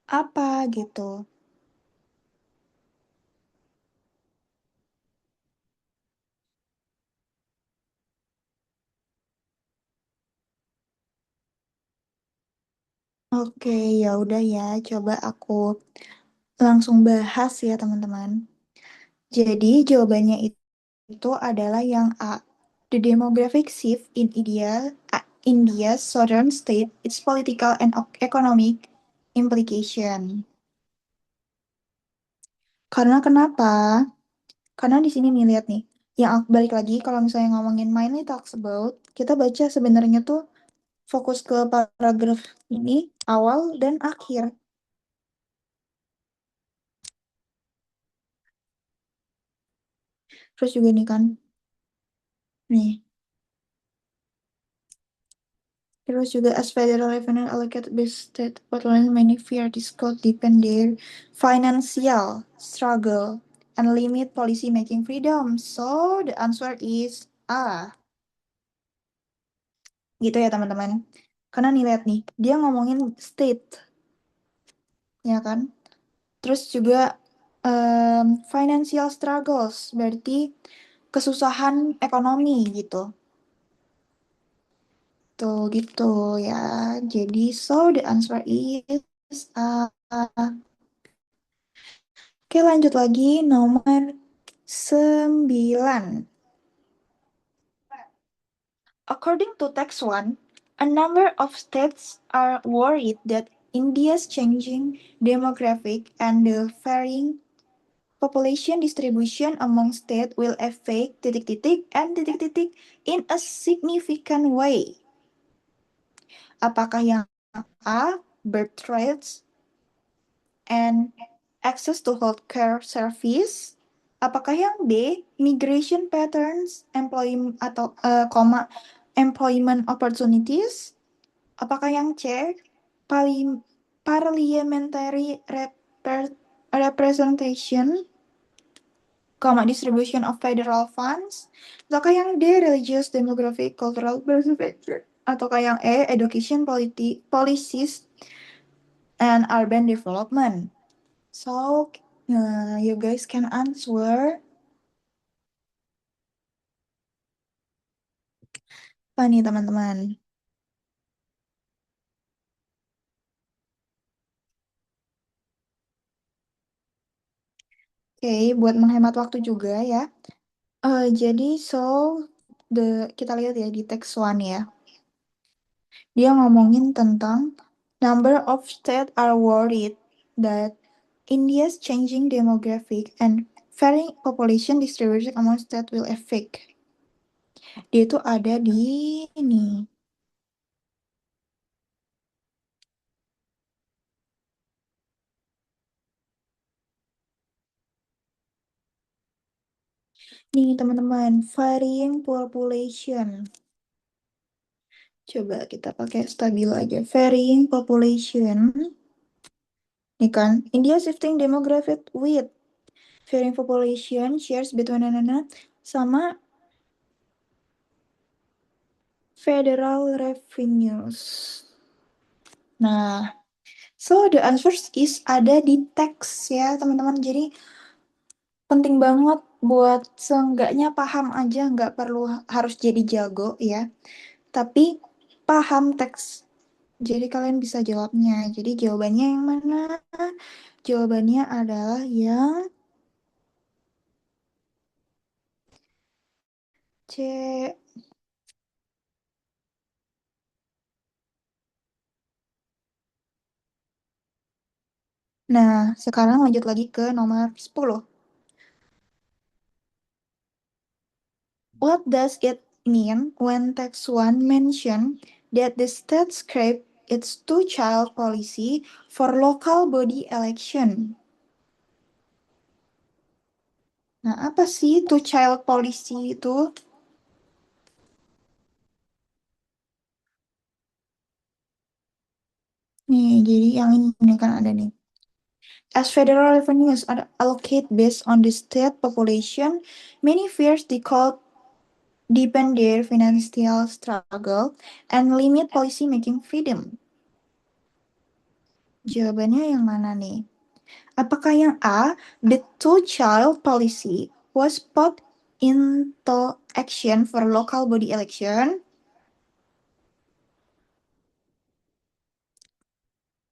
apa gitu? Oke, ya udah ya, coba aku langsung bahas ya teman-teman. Jadi jawabannya itu adalah yang A. The demographic shift in India's southern state, its political and economic implication. Karena kenapa? Karena di sini nih lihat nih, yang aku balik lagi kalau misalnya ngomongin mainly talks about, kita baca sebenarnya tuh fokus ke paragraf ini awal dan akhir. Terus juga nih kan, nih. Terus juga as federal revenue allocated by state Portland many fear this could deepen their financial struggle and limit policy making freedom. So the answer is A. Gitu ya teman-teman. Karena nih lihat nih, dia ngomongin state, ya kan? Terus juga financial struggles, berarti kesusahan ekonomi gitu. Tuh gitu ya. Jadi so the answer is A. Oke, lanjut lagi nomor 9. According to text 1, a number of states are worried that India's changing demographic and the varying population distribution among state will affect titik-titik and titik-titik in a significant way. Apakah yang A, birth rates and access to healthcare service? Apakah yang B, migration patterns, employment atau employment opportunities? Apakah yang C, parliamentary representation, distribution of federal funds? Ataukah yang D, religious, demographic, cultural behavior? Ataukah yang E, education policies and urban development? So, you guys can answer. Apa nih teman-teman? Oke, buat menghemat waktu juga ya. Jadi kita lihat ya di teks one ya. Dia ngomongin tentang number of states are worried that India's changing demographic and varying population distribution among states will affect. Dia itu ada di ini. Nih teman-teman, varying population. Coba kita pakai stabilo aja. Varying population. Nih kan, India shifting demographic with varying population shares between sama federal revenues. Nah, so the answers is ada di teks ya teman-teman. Jadi penting banget buat seenggaknya paham aja, nggak perlu harus jadi jago ya. Tapi paham teks. Jadi kalian bisa jawabnya. Jadi jawabannya yang mana? Jawabannya adalah yang C. Nah, sekarang lanjut lagi ke nomor 10. What does it mean when text 1 mention that the state scrape its two-child policy for local body election? Nah, apa sih two-child policy itu? Nih, jadi yang ini kan ada nih. As federal revenues are allocated based on the state population, many fears the call deepen their financial struggle and limit policy making freedom. Jawabannya yang mana nih? Apakah yang A, the two-child policy was put into action for local body election?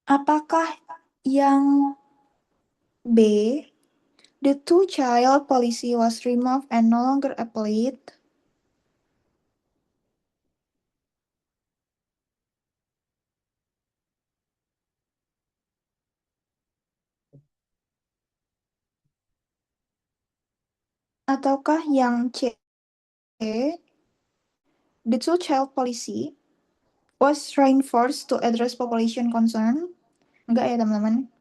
Apakah yang B, the two-child policy was removed and no longer applied? Ataukah yang C, the two-child policy was reinforced to address population concern? Enggak ya teman-teman.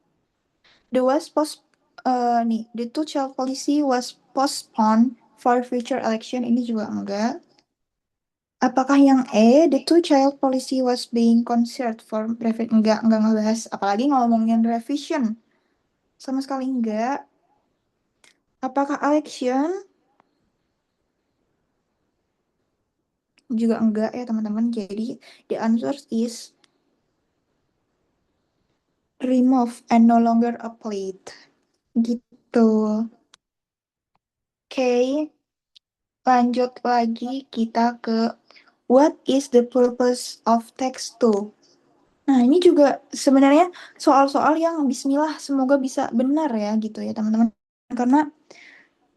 The two-child policy was postponed for future election. Ini juga enggak. Apakah yang E, the two-child policy was being considered for revision? Enggak ngebahas. Apalagi ngomongin revision. Sama sekali enggak. Apakah election? Juga enggak ya teman-teman. Jadi the answer is remove and no longer applied. Gitu. Oke. Lanjut lagi kita ke what is the purpose of text 2? Nah, ini juga sebenarnya soal-soal yang bismillah semoga bisa benar ya gitu ya teman-teman. Karena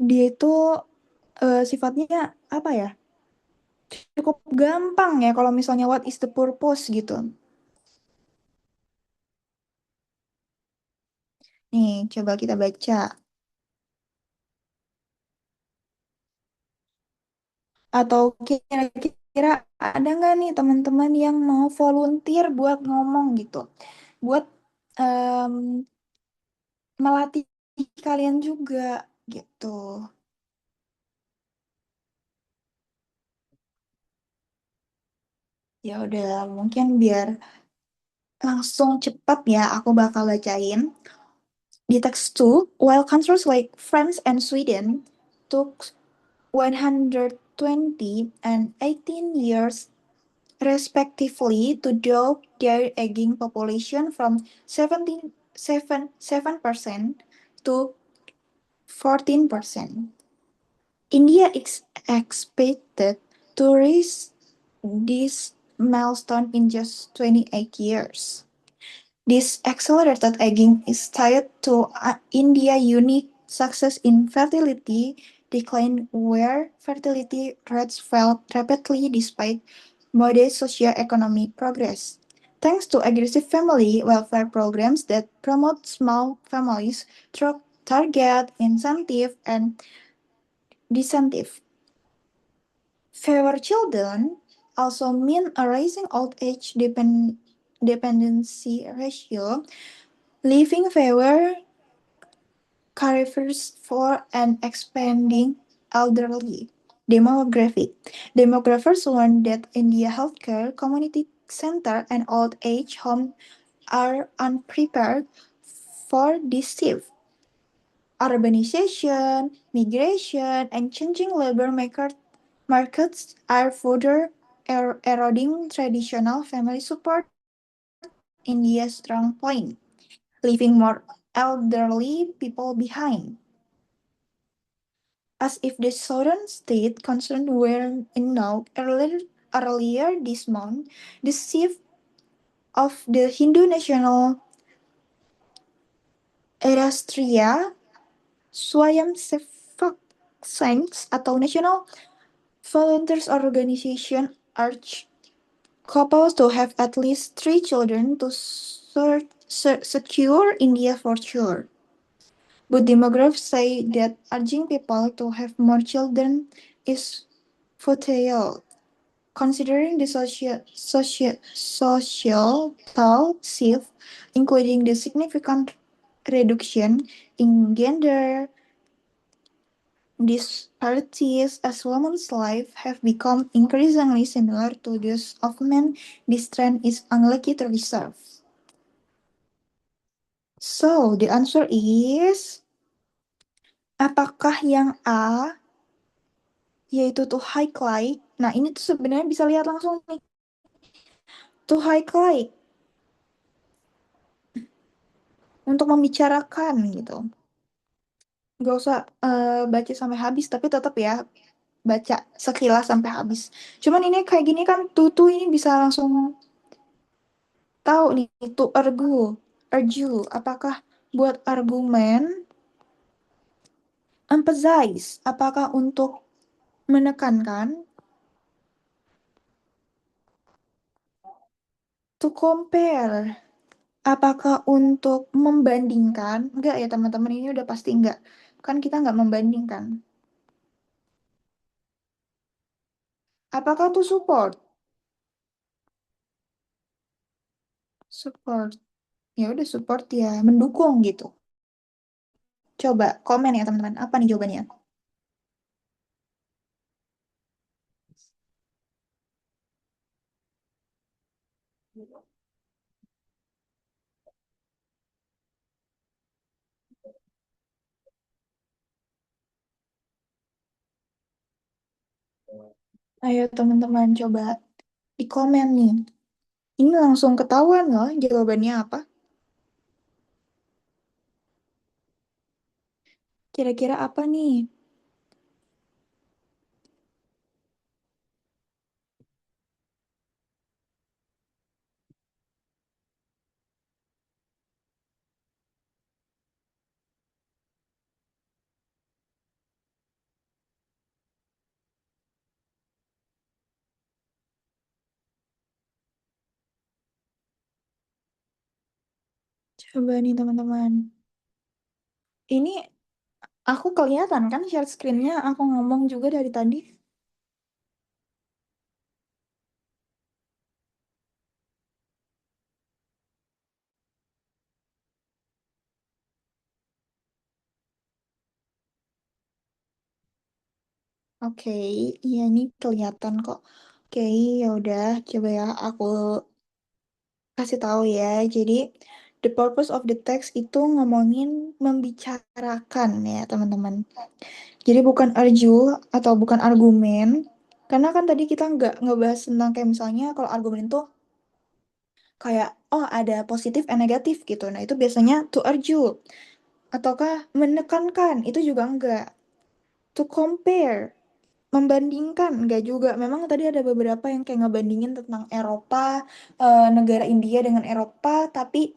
dia itu sifatnya apa ya? Cukup gampang ya kalau misalnya what is the purpose gitu. Nih, coba kita baca. Atau kira-kira ada nggak nih teman-teman yang mau volunteer buat ngomong gitu, buat em, melatih kalian juga gitu. Ya udah, mungkin biar langsung cepat ya, aku bakal bacain. Di text 2, while countries like France and Sweden took 120 and 18 years respectively to double their aging population from 7% to 14%. India is expected to reach this milestone in just 28 years. This accelerated aging is tied to India's unique success in fertility decline, where fertility rates fell rapidly despite modest socio-economic progress. Thanks to aggressive family welfare programs that promote small families through target, incentive, and disincentive. Fewer children also mean a rising old age dependency ratio, leaving fewer caregivers for an expanding elderly demographic. Demographers warn that India healthcare, community center, and old age home are unprepared for this shift. Urbanization, migration, and changing labor markets are further eroding traditional family support, India's strong point, leaving more elderly people behind. As if the southern state concerned were enough earlier this month, the chief of the Hindu National Rashtriya Swayamsevak Sanghs atau National Volunteers Organization urged couples to have at least 3 children to secure India for sure. But demographers say that urging people to have more children is futile, considering the societal shift, including the significant reduction in gender disparities as women's lives have become increasingly similar to those of men, this trend is unlikely to reverse. So, the answer is, apakah yang A, yaitu to highlight? Nah, ini tuh sebenarnya bisa lihat langsung nih. To highlight, untuk membicarakan gitu. Gak usah baca sampai habis, tapi tetap ya baca sekilas sampai habis. Cuman ini kayak gini kan, tutu ini bisa langsung tahu nih, to argue, apakah buat argumen, emphasize, apakah untuk menekankan, to compare, apakah untuk membandingkan, enggak ya teman-teman, ini udah pasti enggak, kan kita enggak membandingkan. Apakah to support? Support, ya udah support ya, mendukung gitu. Coba komen ya teman-teman, apa nih jawabannya? Ayo teman-teman coba di komen nih. Ini langsung ketahuan loh jawabannya apa. Kira-kira apa nih? Coba nih teman-teman. Ini aku kelihatan kan share screen-nya, aku ngomong juga dari tadi. Oke, iya ini kelihatan kok. Oke, ya udah, coba ya aku kasih tahu ya. Jadi, the purpose of the text itu ngomongin membicarakan ya, teman-teman. Jadi bukan argue atau bukan argumen. Karena kan tadi kita nggak ngebahas tentang kayak misalnya kalau argumen itu kayak, oh ada positif and negatif gitu. Nah, itu biasanya to argue. Ataukah menekankan, itu juga enggak. To compare, membandingkan enggak juga. Memang tadi ada beberapa yang kayak ngebandingin tentang Eropa, negara India dengan Eropa, tapi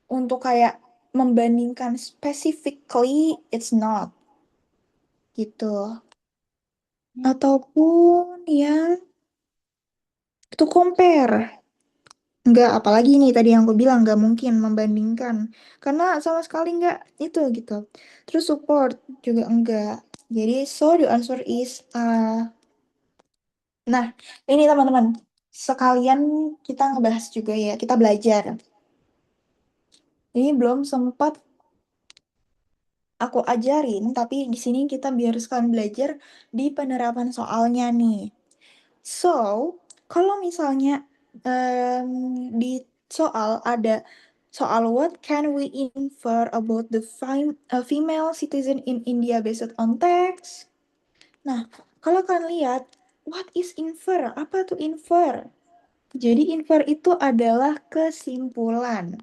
untuk kayak membandingkan specifically it's not gitu. Ataupun yang to compare. Enggak, apalagi nih tadi yang aku bilang nggak mungkin membandingkan. Karena sama sekali nggak itu gitu. Terus support juga enggak. Jadi so the answer is nah, ini teman-teman. Sekalian kita ngebahas juga ya, kita belajar. Ini belum sempat aku ajarin, tapi di sini kita biar sekalian belajar di penerapan soalnya nih. So, kalau misalnya di soal ada soal what can we infer about the female citizen in India based on text? Nah, kalau kalian lihat, what is infer? Apa tuh infer? Jadi infer itu adalah kesimpulan.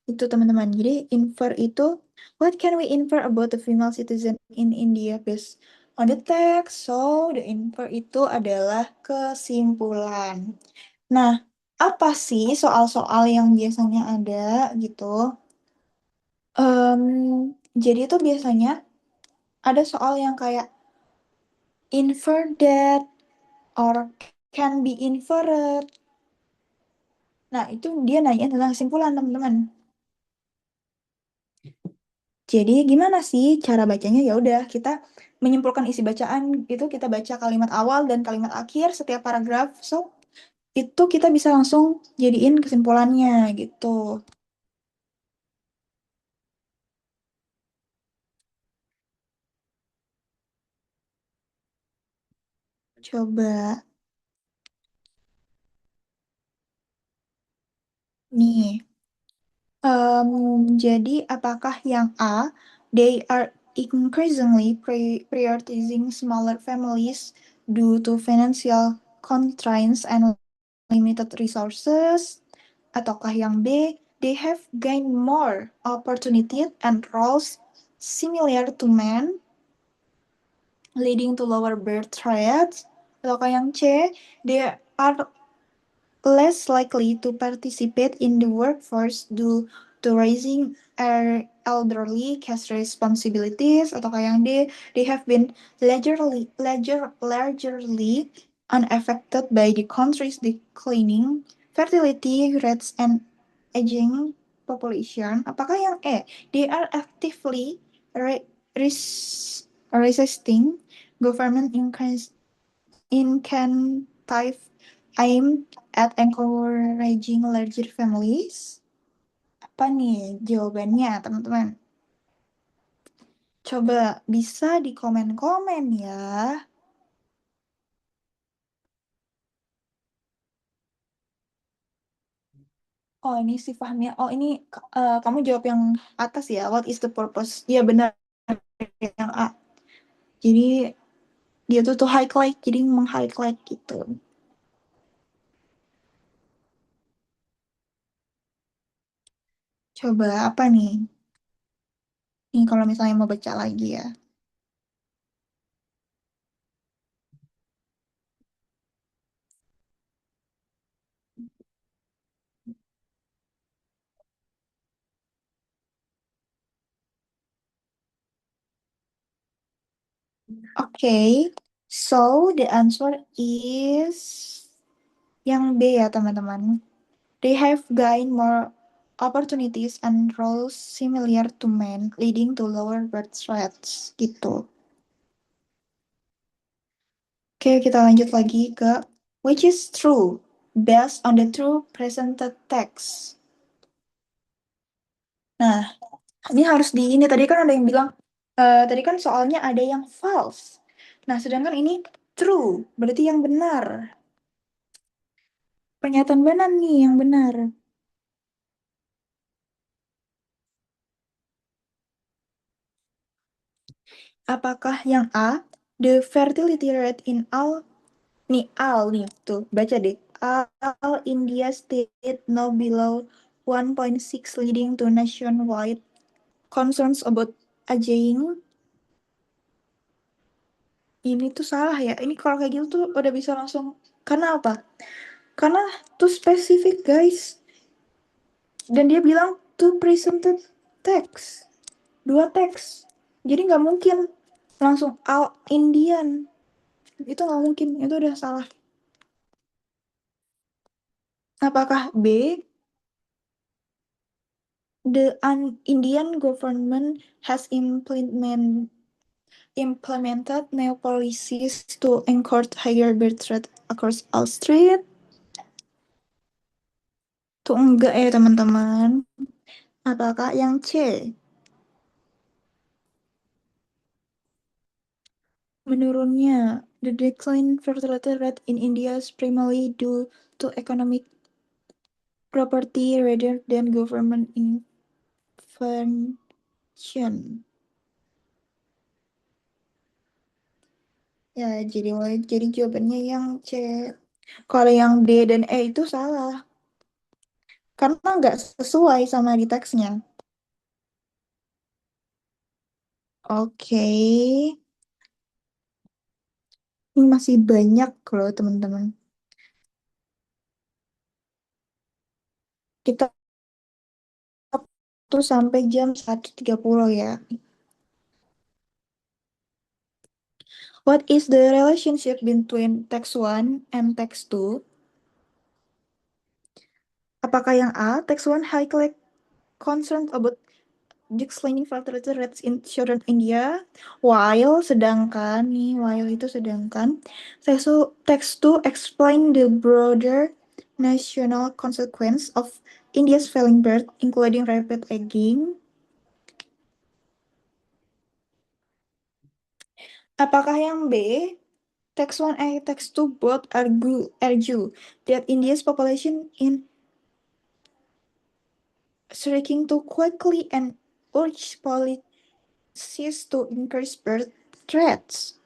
Itu teman-teman. Jadi infer itu what can we infer about the female citizen in India based on the text? So the infer itu adalah kesimpulan. Nah, apa sih soal-soal yang biasanya ada gitu? Em, jadi itu biasanya ada soal yang kayak infer that or can be inferred. Nah, itu dia nanya tentang kesimpulan, teman-teman. Jadi gimana sih cara bacanya? Ya udah, kita menyimpulkan isi bacaan itu kita baca kalimat awal dan kalimat akhir setiap paragraf. So, itu kita bisa langsung jadiin kesimpulannya gitu. Coba nih. Jadi apakah yang A, they are increasingly prioritizing smaller families due to financial constraints and limited resources? Ataukah yang B, they have gained more opportunity and roles similar to men, leading to lower birth rates? Ataukah yang C, they are less likely to participate in the workforce due to raising elderly cash responsibilities? Ataukah yang D, they have been largely unaffected by the country's declining fertility rates and aging population? Apakah yang E, they are actively resisting government incentive aimed at encouraging larger families? Apa nih jawabannya, teman-teman? Coba bisa di komen-komen ya. Oh, ini si Fahmi. Oh, ini kamu jawab yang atas ya. What is the purpose? Iya, benar. Yang A. Jadi, dia tuh highlight. Jadi, meng-highlight gitu. Coba apa nih? Nih, kalau misalnya mau baca lagi ya. Oke. So, the answer is yang B ya, teman-teman. They have gained more opportunities and roles similar to men, leading to lower birth rates. Gitu. Oke, kita lanjut lagi ke which is true, based on the true presented text. Nah, Ini harus di ini. Tadi kan ada yang bilang, tadi kan soalnya ada yang false. Nah, sedangkan ini true, berarti yang benar. Pernyataan benar nih yang benar. Apakah yang A, the fertility rate in all nih tuh, baca deh. All India state now below 1.6 leading to nationwide concerns about aging. Ini tuh salah ya. Ini kalau kayak gitu tuh udah bisa langsung. Karena apa? Karena tuh spesifik guys. Dan dia bilang two presented text. Dua teks. Jadi nggak mungkin langsung all Indian. Itu nggak mungkin. Itu udah salah. Apakah B, the Indian government has implemented new policies to encourage higher birth rate across all street? Tuh enggak ya teman-teman. Apakah yang C? Menurunnya, the decline fertility rate in India is primarily due to economic property rather than government intervention. Ya, jadi jawabannya yang C. Kalau yang D dan E itu salah. Karena nggak sesuai sama di teksnya. Oke. Ini masih banyak loh teman-teman. Kita tuh sampai jam 1.30 ya. What is the relationship between text 1 and text 2? Apakah yang A, text 1 highlight concerned about declining fertility rates in children India, while itu sedangkan, text 2 explain the broader national consequence of India's failing birth, including rapid aging. Apakah yang B, text 1 and text 2 both argue that India's population in shrinking too quickly and urge policies to increase birth rates?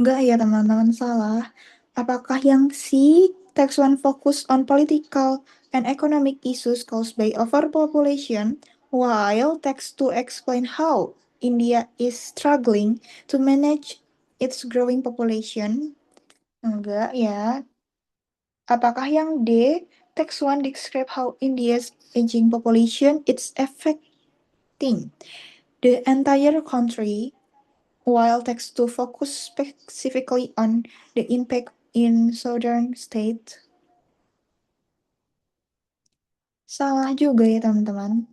Enggak ya teman-teman, salah. Apakah yang C, text 1 focus on political and economic issues caused by overpopulation, while text 2 explain how India is struggling to manage its growing population? Enggak ya. Apakah yang D, text 1 describe how India's aging population is affecting the entire country, while text 2 focus specifically on the impact in southern state? Salah juga ya teman-teman.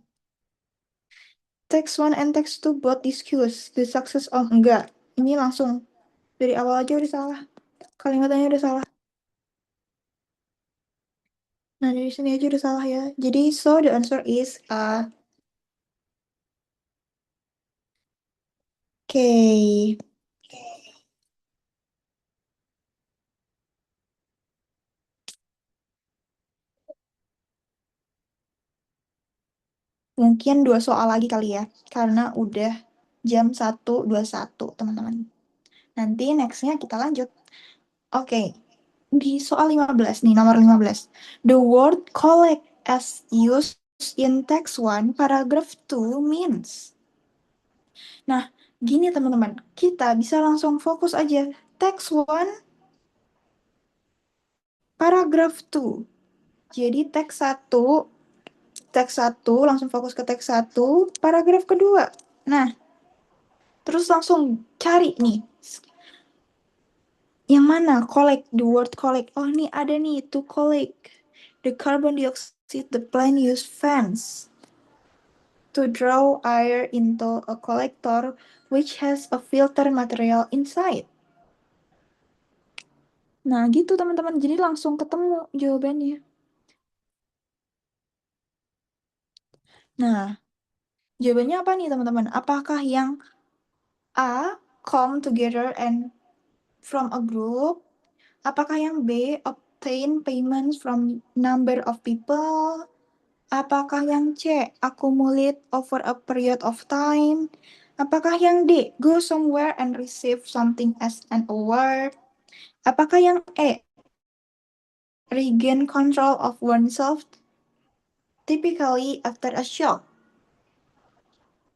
Text 1 and text 2 both discuss the success of enggak. Ini langsung dari awal aja udah salah. Kalimatnya udah salah. Nah, dari sini aja udah salah ya. Jadi, so the answer is A. Oke. Mungkin 2 soal lagi kali ya. Karena udah jam 1.21 teman-teman. Nanti nextnya kita lanjut. Oke. Di soal 15 nih, nomor 15. The word collect as used in text 1, paragraph 2 means. Nah, gini teman-teman. Kita bisa langsung fokus aja. Text 1, paragraph 2. Jadi teks 1 langsung fokus ke teks 1, paragraf kedua. Nah, terus langsung cari nih. Yang mana? Collect, the word collect. Oh, ini ada nih, to collect. The carbon dioxide the plant use fans to draw air into a collector which has a filter material inside. Nah, gitu teman-teman. Jadi langsung ketemu jawabannya. Nah, Jawabannya apa nih teman-teman? Apakah yang A, come together and from a group? Apakah yang B, obtain payments from number of people? Apakah yang C, accumulate over a period of time? Apakah yang D, go somewhere and receive something as an award? Apakah yang E, regain control of oneself typically after a shock?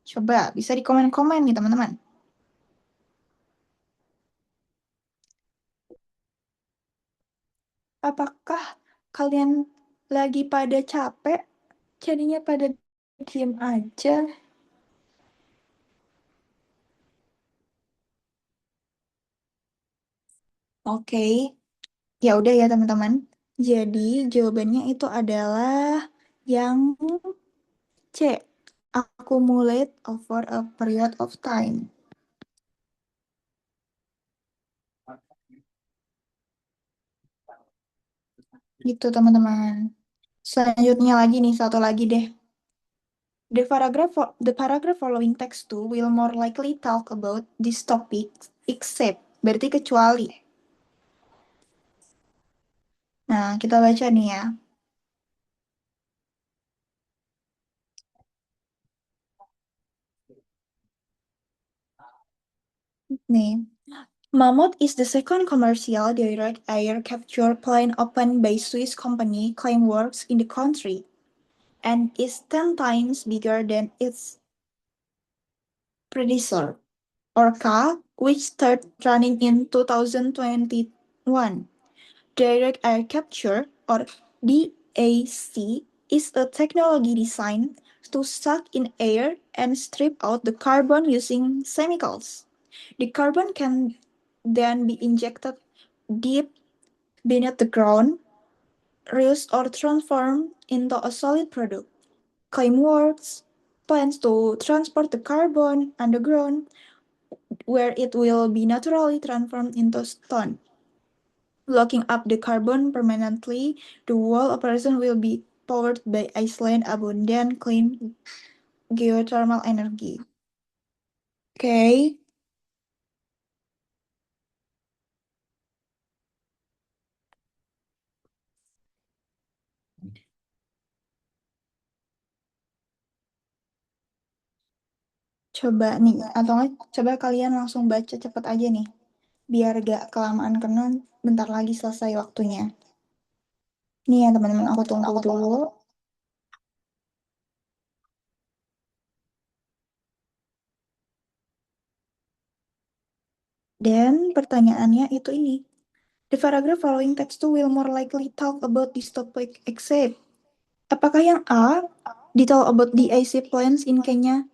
Coba bisa di komen-komen nih teman-teman. Apakah kalian lagi pada capek? Jadinya pada diem aja. Oke, ya udah ya teman-teman. Jadi jawabannya itu adalah yang C. Accumulate over a period of time. Gitu teman-teman. Selanjutnya lagi nih, satu lagi deh. The paragraph following text 2 will more likely talk about this topic except, berarti kecuali. Nah, kita baca nih ya. Nih. Mammoth is the second commercial direct air capture plane opened by Swiss company Climeworks in the country and is 10 times bigger than its predecessor, Orca, which started running in 2021. Direct air capture, or DAC, is a technology designed to suck in air and strip out the carbon using chemicals. The carbon can then be injected deep beneath the ground, reused or transformed into a solid product. Climeworks plans to transport the carbon underground where it will be naturally transformed into stone. Locking up the carbon permanently, the whole operation will be powered by Iceland's abundant clean geothermal energy. Oke, coba nih, atau nggak coba kalian langsung baca cepet aja nih, biar gak kelamaan karena bentar lagi selesai waktunya. Nih ya teman-teman, aku tunggu dulu. Dan pertanyaannya itu ini. The paragraph following text two will more likely talk about this topic except. Apakah yang A, detail about the IC plans in Kenya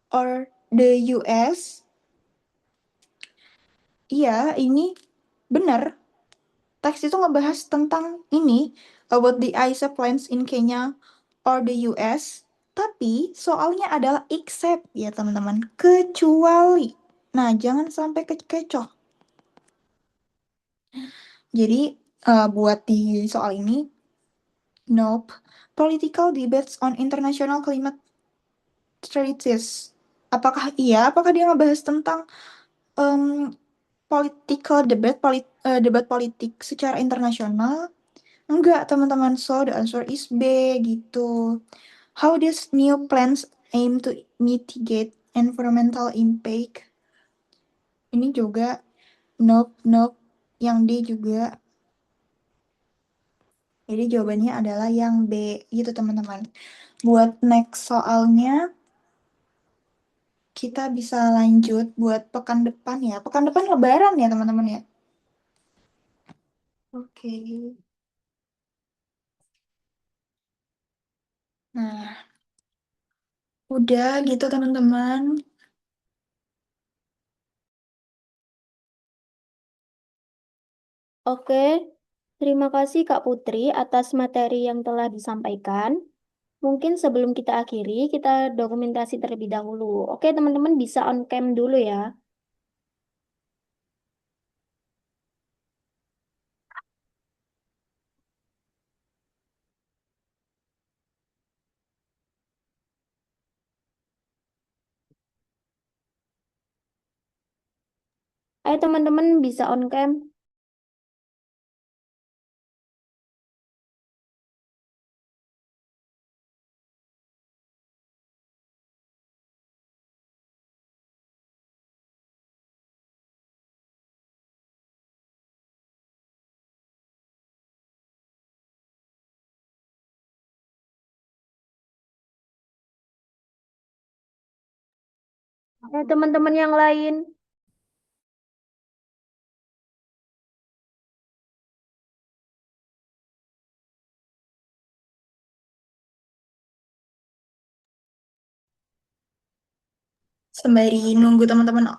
or the US? Iya, ini benar. Teks itu ngebahas tentang ini, about the IC plans in Kenya or the US. Tapi soalnya adalah except ya teman-teman, kecuali. Nah, jangan sampai kecoh. Jadi buat di soal ini, nope. Political debates on international climate treaties. Apakah iya? Apakah dia ngebahas tentang em, political debate, debat politik secara internasional? Enggak, teman-teman. So, the answer is B, gitu. How does new plans aim to mitigate environmental impact? Ini juga nope, nope. Yang D juga. Jadi jawabannya adalah yang B, gitu teman-teman. Buat next soalnya, kita bisa lanjut buat pekan depan ya. Pekan depan Lebaran ya teman-teman ya. Oke. Nah, udah gitu teman-teman. Oke, terima kasih Kak Putri atas materi yang telah disampaikan. Mungkin sebelum kita akhiri, kita dokumentasi terlebih dahulu. Oke, teman-teman bisa on cam dulu ya. Ayo teman-teman bisa on cam. Ayo teman-teman yang lain. Sembari nunggu teman-teman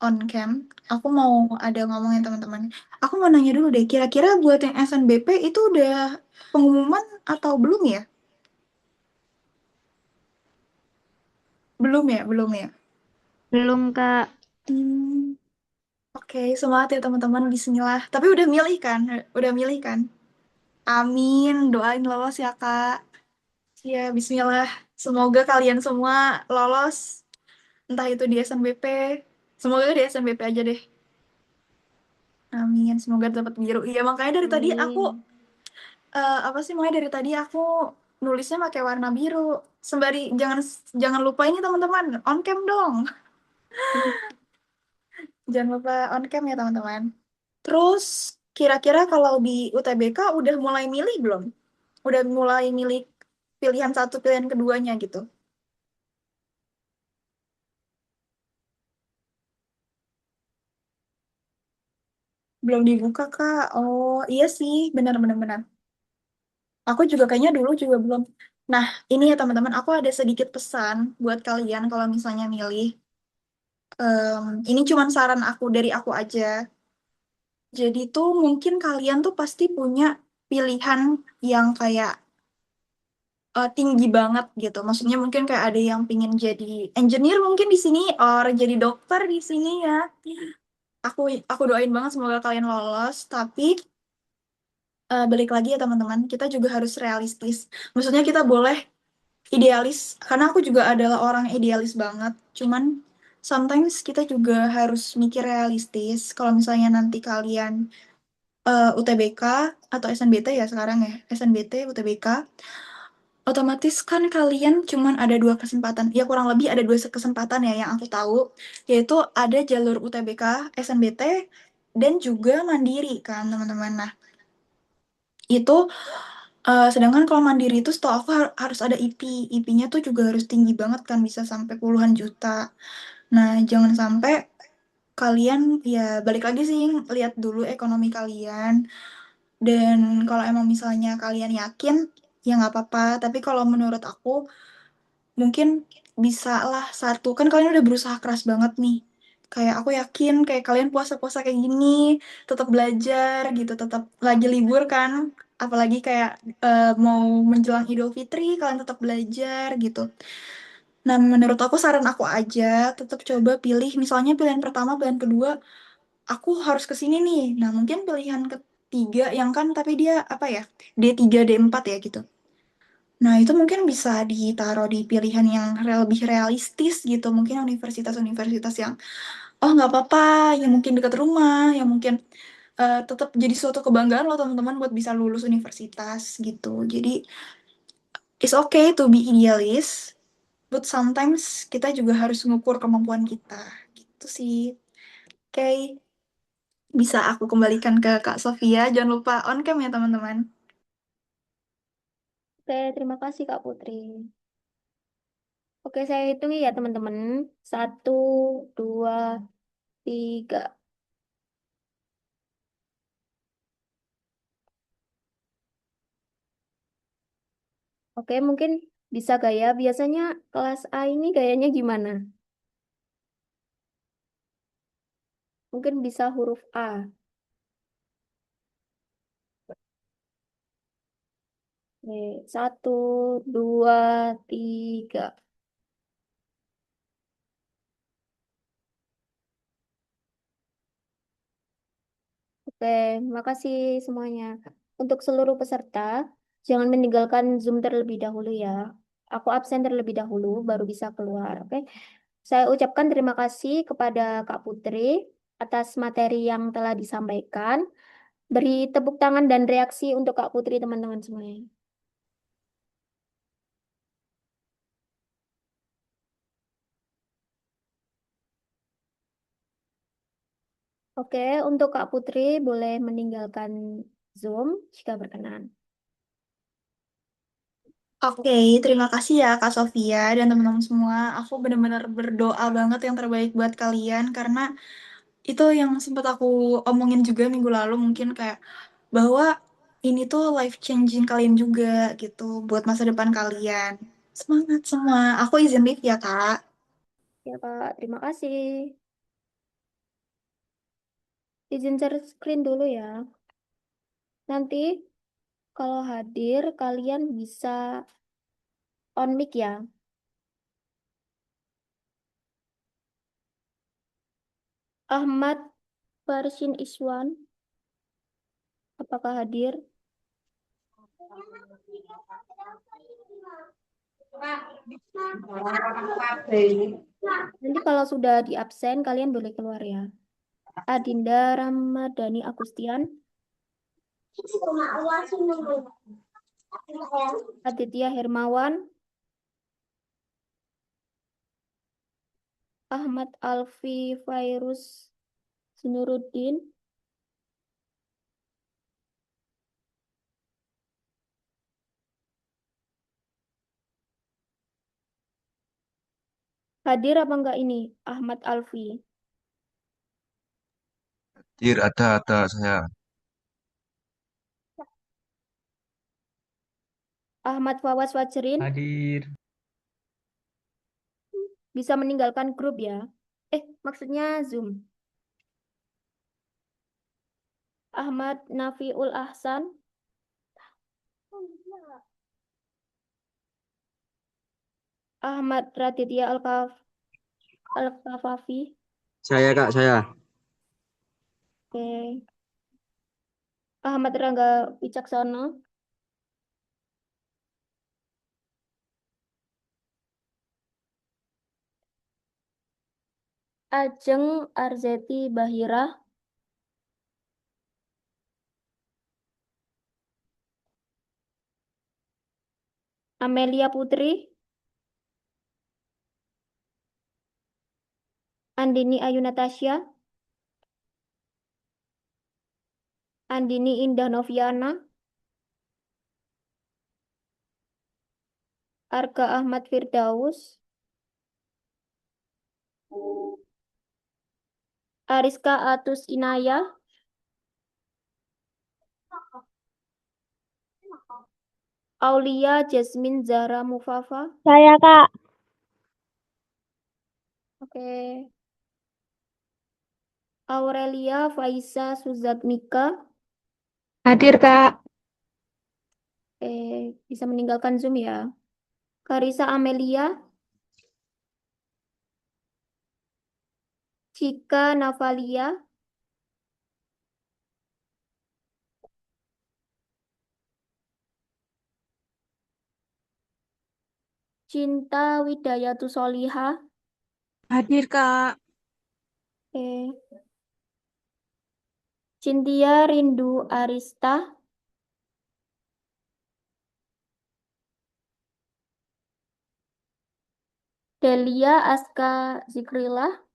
on cam, aku mau ada ngomongin teman-teman. Aku mau nanya dulu deh, kira-kira buat yang SNBP itu udah pengumuman atau belum ya? Belum ya, belum ya. Belum, Kak. Hmm, oke, semangat ya teman-teman, Bismillah. Tapi udah milih kan? Udah milih kan? Amin, doain lolos ya Kak. Ya, Bismillah. Semoga kalian semua lolos, entah itu di SNBP. Semoga di SNBP aja deh. Amin, semoga dapat biru. Iya, makanya dari tadi aku Amin. apa sih makanya dari tadi aku nulisnya pakai warna biru. Sembari jangan jangan lupa ini teman-teman, on cam dong. Jangan lupa on cam ya teman-teman. Terus kira-kira kalau di UTBK udah mulai milih belum? Udah mulai milih pilihan satu, pilihan keduanya gitu. Belum dibuka, Kak. Oh, iya sih, benar-benar benar. Aku juga kayaknya dulu juga belum. Nah, ini ya teman-teman, aku ada sedikit pesan buat kalian kalau misalnya milih. Ini cuman saran aku dari aku aja. Jadi tuh mungkin kalian tuh pasti punya pilihan yang kayak tinggi banget gitu. Maksudnya mungkin kayak ada yang pingin jadi engineer mungkin di sini, or jadi dokter di sini ya. Aku aku doain banget semoga kalian lolos. Tapi balik lagi ya teman-teman, kita juga harus realistis. Maksudnya kita boleh idealis, karena aku juga adalah orang yang idealis banget. Cuman sometimes kita juga harus mikir realistis. Kalau misalnya nanti kalian UTBK atau SNBT ya sekarang ya, SNBT, UTBK, otomatis kan kalian cuman ada dua kesempatan, ya kurang lebih ada dua kesempatan ya yang aku tahu, yaitu ada jalur UTBK, SNBT, dan juga mandiri kan teman-teman. Nah, itu sedangkan kalau mandiri itu setahu aku harus ada IP. IP-nya tuh juga harus tinggi banget kan, bisa sampai puluhan juta. Nah, jangan sampai kalian ya balik lagi sih lihat dulu ekonomi kalian. Dan kalau emang misalnya kalian yakin, ya nggak apa-apa. Tapi kalau menurut aku, mungkin bisa lah satu. Kan kalian udah berusaha keras banget nih. Kayak aku yakin, kayak kalian puasa-puasa kayak gini, tetap belajar gitu, tetap lagi libur kan. Apalagi kayak mau menjelang Idul Fitri, kalian tetap belajar gitu. Nah, menurut aku saran aku aja, tetap coba pilih, misalnya pilihan pertama, pilihan kedua, aku harus ke sini nih. Nah, mungkin pilihan ketiga yang kan tapi dia apa ya? D3, D4 ya gitu. Nah, itu mungkin bisa ditaruh di pilihan yang lebih realistis gitu. Mungkin universitas-universitas yang oh nggak apa-apa, yang mungkin dekat rumah, yang mungkin tetap jadi suatu kebanggaan loh teman-teman buat bisa lulus universitas gitu. Jadi it's okay to be idealist, but sometimes kita juga harus mengukur kemampuan kita. Gitu sih. Oke. Bisa aku kembalikan ke Kak Sofia. Jangan lupa on cam ya, teman-teman. Oke, terima kasih Kak Putri. Oke, saya hitung ya teman-teman. Satu, dua, tiga. Oke, mungkin bisa gaya. Biasanya kelas A ini gayanya gimana? Mungkin bisa huruf A. Oke, satu, dua, tiga. Oke, makasih semuanya. Untuk seluruh peserta, jangan meninggalkan Zoom terlebih dahulu ya. Aku absen terlebih dahulu, baru bisa keluar. Oke, Saya ucapkan terima kasih kepada Kak Putri atas materi yang telah disampaikan. Beri tepuk tangan dan reaksi untuk Kak Putri, teman-teman semuanya. Oke, untuk Kak Putri boleh meninggalkan Zoom jika berkenan. Oke, terima kasih ya Kak Sofia dan teman-teman semua. Aku benar-benar berdoa banget yang terbaik buat kalian karena itu yang sempat aku omongin juga minggu lalu mungkin kayak bahwa ini tuh life changing kalian juga gitu buat masa depan kalian. Semangat semua. Aku izin live ya Kak. Ya Kak, terima kasih. Izin share screen dulu ya. Nanti kalau hadir kalian bisa on mic ya. Ahmad Farshin Iswan, apakah hadir? Nanti kalau sudah di absen kalian boleh keluar ya. Adinda Ramadhani Agustian, Aditya Hermawan, Ahmad Alfi Fairuz Zinuruddin, hadir apa enggak ini? Ahmad Alfi, Hadir, ada saya. Ahmad Fawas Wajrin, Hadir. bisa meninggalkan grup ya. Maksudnya Zoom. Ahmad Nafiul Ahsan, Ahmad Raditya Al-Kafafi. Saya Kak, saya. Oke. Ahmad Rangga Wicaksono, Ajeng Arzeti Bahira, Amelia Putri, Andini Ayu Natasha, Andini Indah Noviana, Arga Ahmad Firdaus, Ariska Atus Inaya, Aulia Jasmine Zara Mufafa. Saya Kak. Oke. Aurelia Faisa Suzatmika. Hadir Kak. Bisa meninggalkan Zoom ya. Karisa Amelia, Cika Navalia, Cinta Widayatu Soliha, Hadir Kak. Cynthia Rindu Arista, Delia Aska Zikrillah,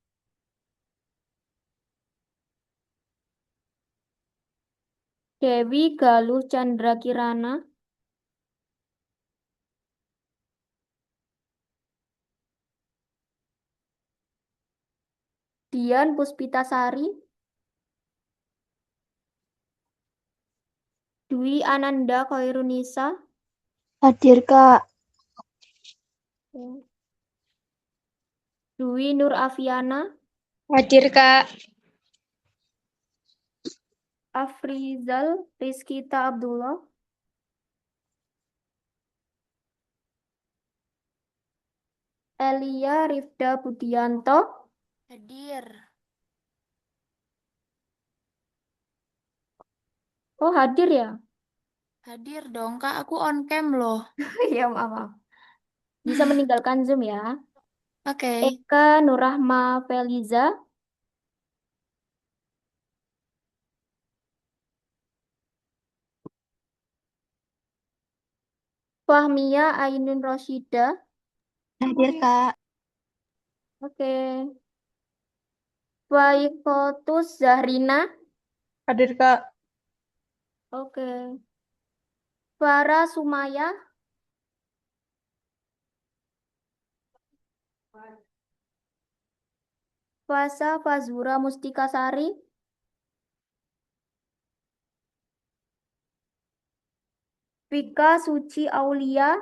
Dewi Galuh Chandra Kirana, Dian Puspitasari, Dwi Ananda Khairunisa, Hadir Kak. Dwi Nur Afiana, Hadir Kak. Afrizal Rizkita Abdullah, Elia Rifda Budianto. Hadir. Oh, hadir ya? Hadir dong Kak, aku on cam loh. Ya, maaf. Bisa meninggalkan Zoom ya. Oke. Eka Nurrahma Feliza, Fahmia Ainun Roshida. Hadir, Kak. Oke. Faikotus Zahrina. Hadir, Kak. Oke. Farah Sumaya. Fasa Fazura Mustikasari. Vika Suci Aulia.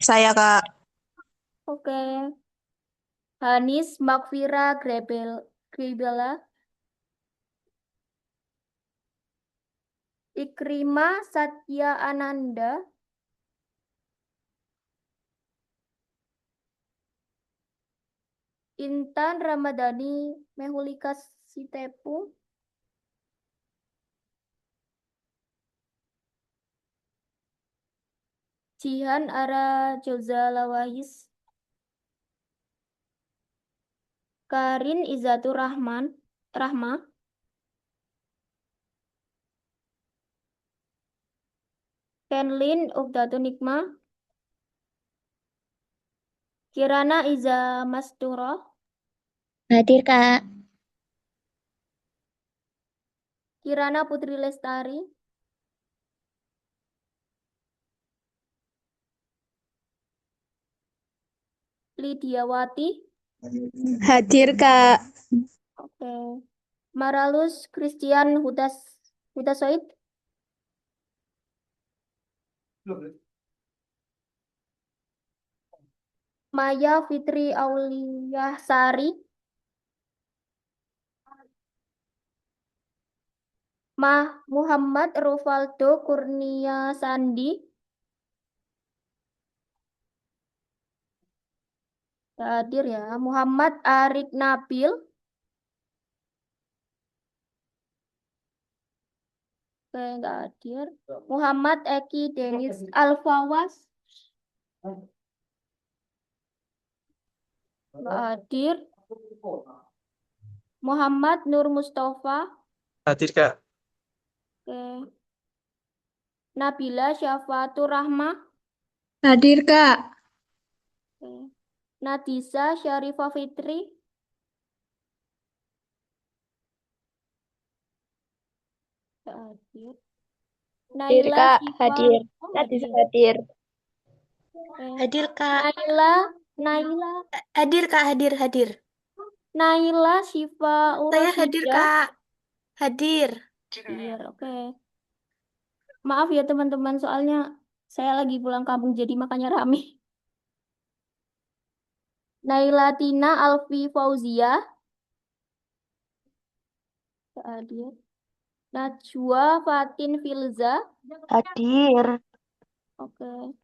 Saya, Kak. Oke. Hanis Makfira Grebela. Ikrimah Satya Ananda. Intan Ramadhani Mehulika Sitepu. Jihan Ara Joza Lawahis. Karin Izatur Rahma. Kenlin Ugdatun Nikma. Kirana Iza Masturo. Hadir, Kak. Kirana Putri Lestari. Lidiawati. Hadir, Kak. Oke. Maralus Christian Hutasoid. Maya Fitri Auliah Sari. Muhammad Rufaldo Kurnia Sandi. Nggak hadir ya. Muhammad Arik Nabil. Oke, nggak hadir. Muhammad Eki Denis Alfawas. Nggak hadir. Muhammad Nur Mustafa. Hadir, Kak. Oke. Nabila Syafatur Rahmah. Hadir, Kak. Oke. Nadisa Syarifah Fitri. Nggak hadir. Hadir, Naila Kak. Syifa. Hadir. Oh, Nadisa hadir. hadir. Oke. Hadir, Kak. Naila Hadir, Kak. Hadir. Naila Syifa Saya hadir, Urosida. Kak. Hadir. Hadir, oke. Maaf ya teman-teman, soalnya saya lagi pulang kampung jadi makanya rame. Naila Tina Alfi Fauzia. Nggak hadir. Najwa Fatin Filza. Hadir. Oke.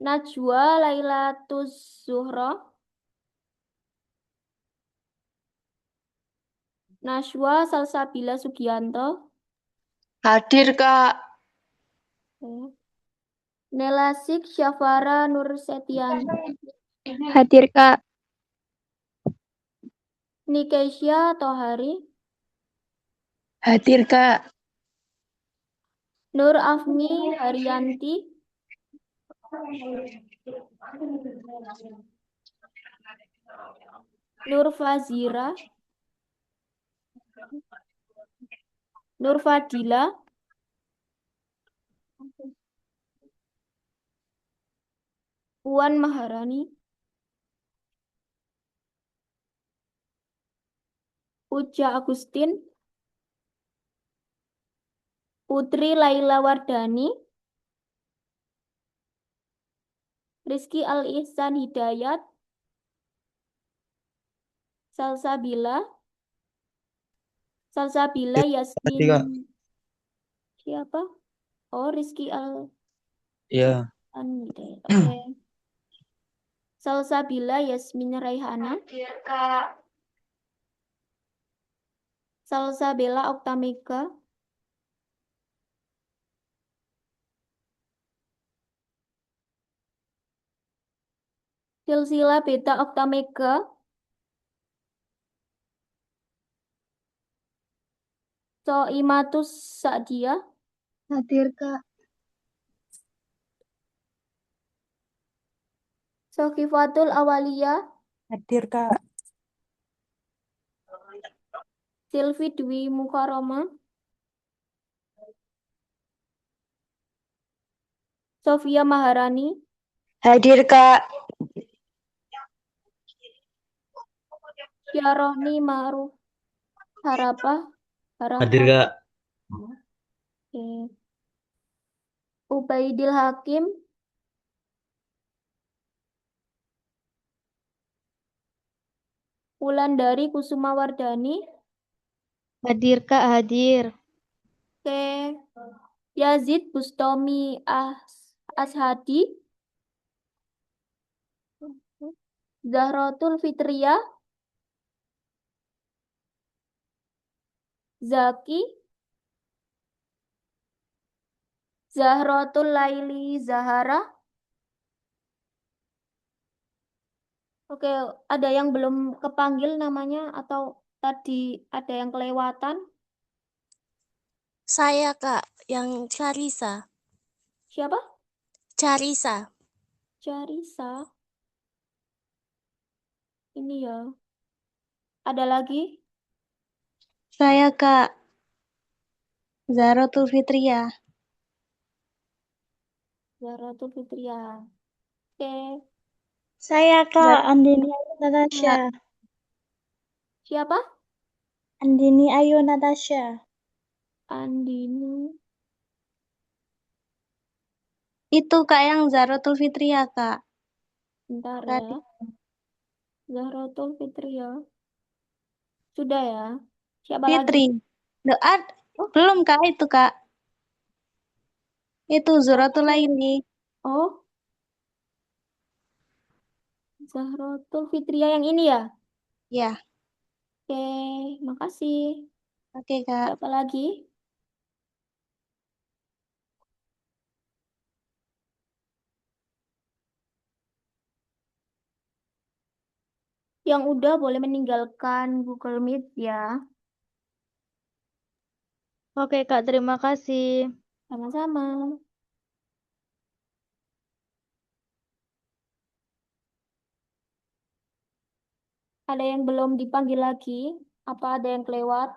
Najwa Lailatus Zuhro. Najwa Salsabila Sugianto. Hadir, Kak. Oke. Nelasik Syafara Nur Setiani. Hadir, Kak. Nikesia Tohari. Hadir, Kak. Nur Afni Haryanti. Nur Fazira. Nur Fadila. Puan Maharani. Puja Agustin. Putri Laila Wardani. Rizky Al Ihsan Hidayat. Salsabila Hadir, Kak. Yasmin. Siapa? Oh, Rizky Al Ya, Ihsan Hidayat. Oke. Salsabila Yasmin Raihana. Hadir, Kak. Salsabila Oktamega. Silsilah beta oktamega. Soimatus Sa'diyah. Hadir, Kak. Sokifatul Awaliyah. Hadir, Kak. Silvi Dwi Mukaroma. Sofia Maharani. Hadir, Kak. Syaroni Ma'ruf Harapah. Hadir, Kak. Oke. Ubaidil Hakim. Wulandari Kusuma Wardani. Hadir, Kak. Hadir. Oke. Yazid Bustomi Ashadi. Zahrotul Fitriyah. Zaki. Zahrotul Laili Zahara. Oke, ada yang belum kepanggil namanya atau tadi ada yang kelewatan? Saya, Kak, yang Carisa. Siapa? Carisa. Carisa. Ini ya. Ada lagi? Saya, Kak. Zahrotul Fitriyah. Zahrotul Fitriyah. Oke. Saya, Kak. Andini Ayu Natasha. Siapa? Andini Ayu Natasha. Andini. Itu, Kak, yang Zahrotul Fitriyah, Kak. Bentar Tadi. ya. Zahrotul Fitriyah. Sudah ya. Siapa Fitri. lagi? Doa. Belum, Kak, itu, Kak. Itu Zuratul Laili. Oh, Zahrotul Fitriyah yang ini ya? Ya. Oke, makasih. Oke, Kak. Siapa lagi? Yang udah boleh meninggalkan Google Meet ya. Oke, Kak. Terima kasih. Sama-sama. Ada yang belum dipanggil lagi? Apa ada yang kelewat?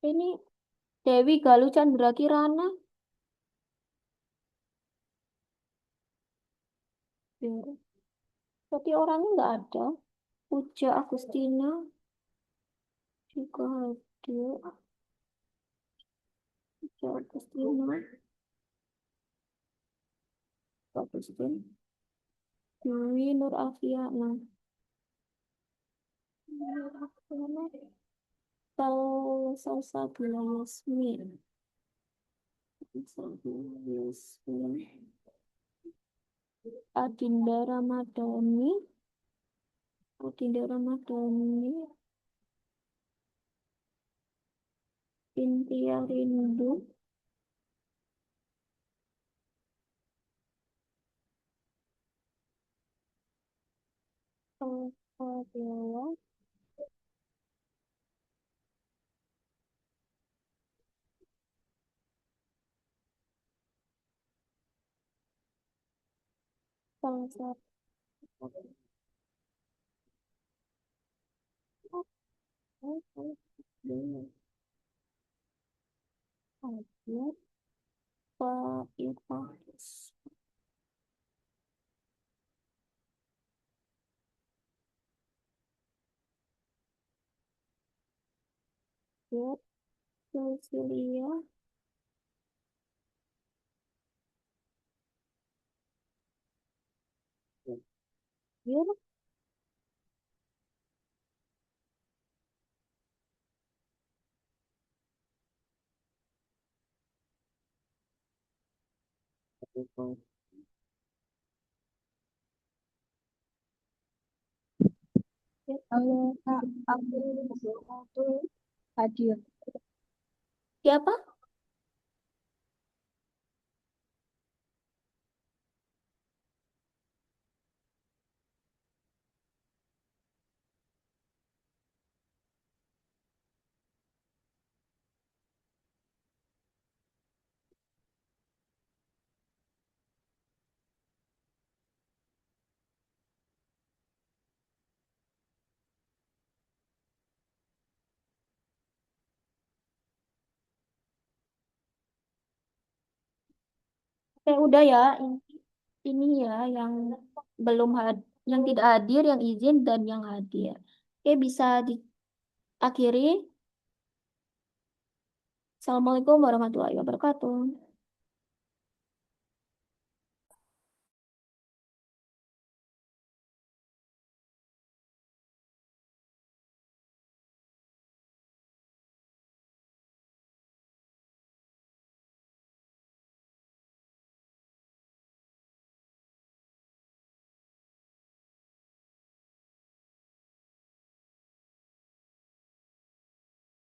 Ini Dewi Galuh Chandra Kirana. Ya. Tapi orangnya nggak ada. Puja Agustina juga hadir. Puja Agustina. Agustin. Dwi Nur Afiana. Nur Afiana. Salsabila Yasmin. Salsabila Yasmin. Adinda Ramadhani. Adinda Ramadhani. Intia Rindu. Salsabila. Salsabila. Hadir. Pak Irfan. Hadir. Cecilia. Hadir. Halo, Kak. Aku Zuratul hadir. Siapa? Udah ya, ini ya yang belum yang tidak hadir, yang izin dan yang hadir. Oke, bisa diakhiri. Assalamualaikum warahmatullahi wabarakatuh.